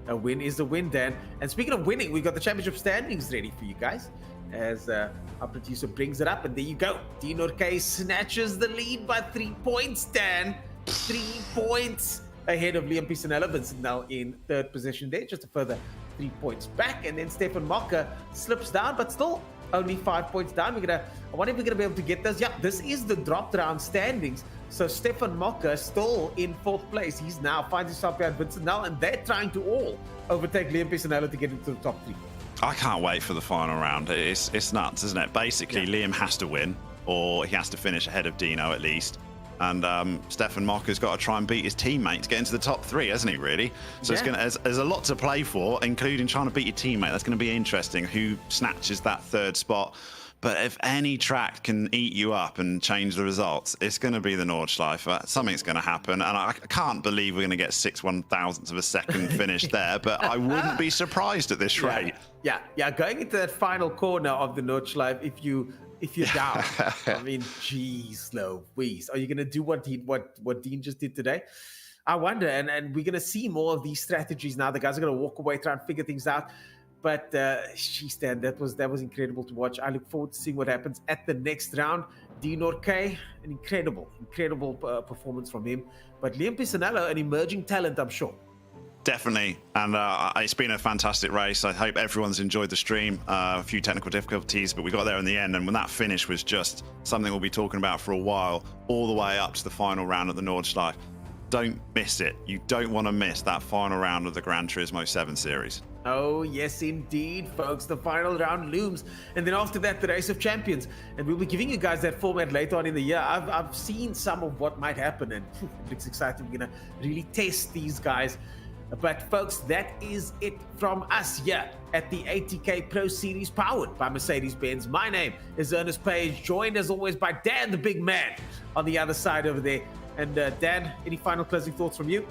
a win is a win, Dan. And speaking of winning, we got the championship standings ready for you guys, as our producer brings it up. And there you go. Dean Orkay snatches the lead by 3 points, Dan. 3 points ahead of Liam Pisanello. Vincent now in 3rd position there, just a further 3 points back. And then Stefan Mocker slips down, but still only 5 points down. I wonder if we're gonna be able to get those. Yeah, this is the dropped round standings. So Stefan Mocker still in 4th place. He's now finds himself behind Vincent now, and they're trying to all overtake Liam Pisanello to get into the top 3. I can't wait for the final round. It's nuts, isn't it? Basically, Liam has to win, or he has to finish ahead of Dino at least. And Stefan Mocker's got to try and beat his teammate to get into the top 3, hasn't he, really? So there's a lot to play for, including trying to beat your teammate. That's going to be interesting, who snatches that 3rd spot. But if any track can eat you up and change the results, it's going to be the Nordschleife. Something's going to happen. And I can't believe we're going to get 6/1,000ths of a second finish there, but I wouldn't be surprised at this rate. Yeah. Going into that final corner of the Nordschleife, if you're down, I mean, geez, Louise, are you going to do what Dean just did today? I wonder, and we're going to see more of these strategies now. The guys are going to walk away, try and figure things out. But geez, Dan, that was incredible to watch. I look forward to seeing what happens at the next round. Dean Orkay, an incredible performance from him. But Liam Pisanello, an emerging talent, I'm sure. Definitely, and it's been a fantastic race. I hope everyone's enjoyed the stream. A few technical difficulties, but we got there in the end, and when that finish was just something we'll be talking about for a while, all the way up to the final round at the Nordschleife. Don't miss it. You don't want to miss that final round of the Gran Turismo 7 series. Oh, yes, indeed, folks. The final round looms. And then after that, the Race of Champions. And we'll be giving you guys that format later on in the year. I've seen some of what might happen, and it looks exciting. We're going to really test these guys. But, folks, that is it from us here at the ATK Pro Series, powered by Mercedes-Benz. My name is Ernest Page, joined as always by Dan, the big man, on the other side over there. And, Dan, any final closing thoughts from you?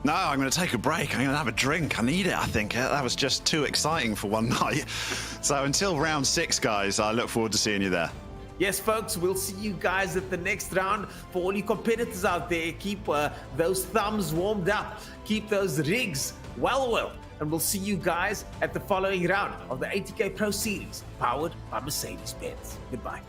No, I'm going to take a break. I'm going to have a drink. I need it, I think. That was just too exciting for one night. So until round 6, guys, I look forward to seeing you there. Yes, folks, we'll see you guys at the next round. For all you competitors out there, keep those thumbs warmed up. Keep those rigs well. And we'll see you guys at the following round of the ATK Pro Series, powered by Mercedes-Benz. Goodbye.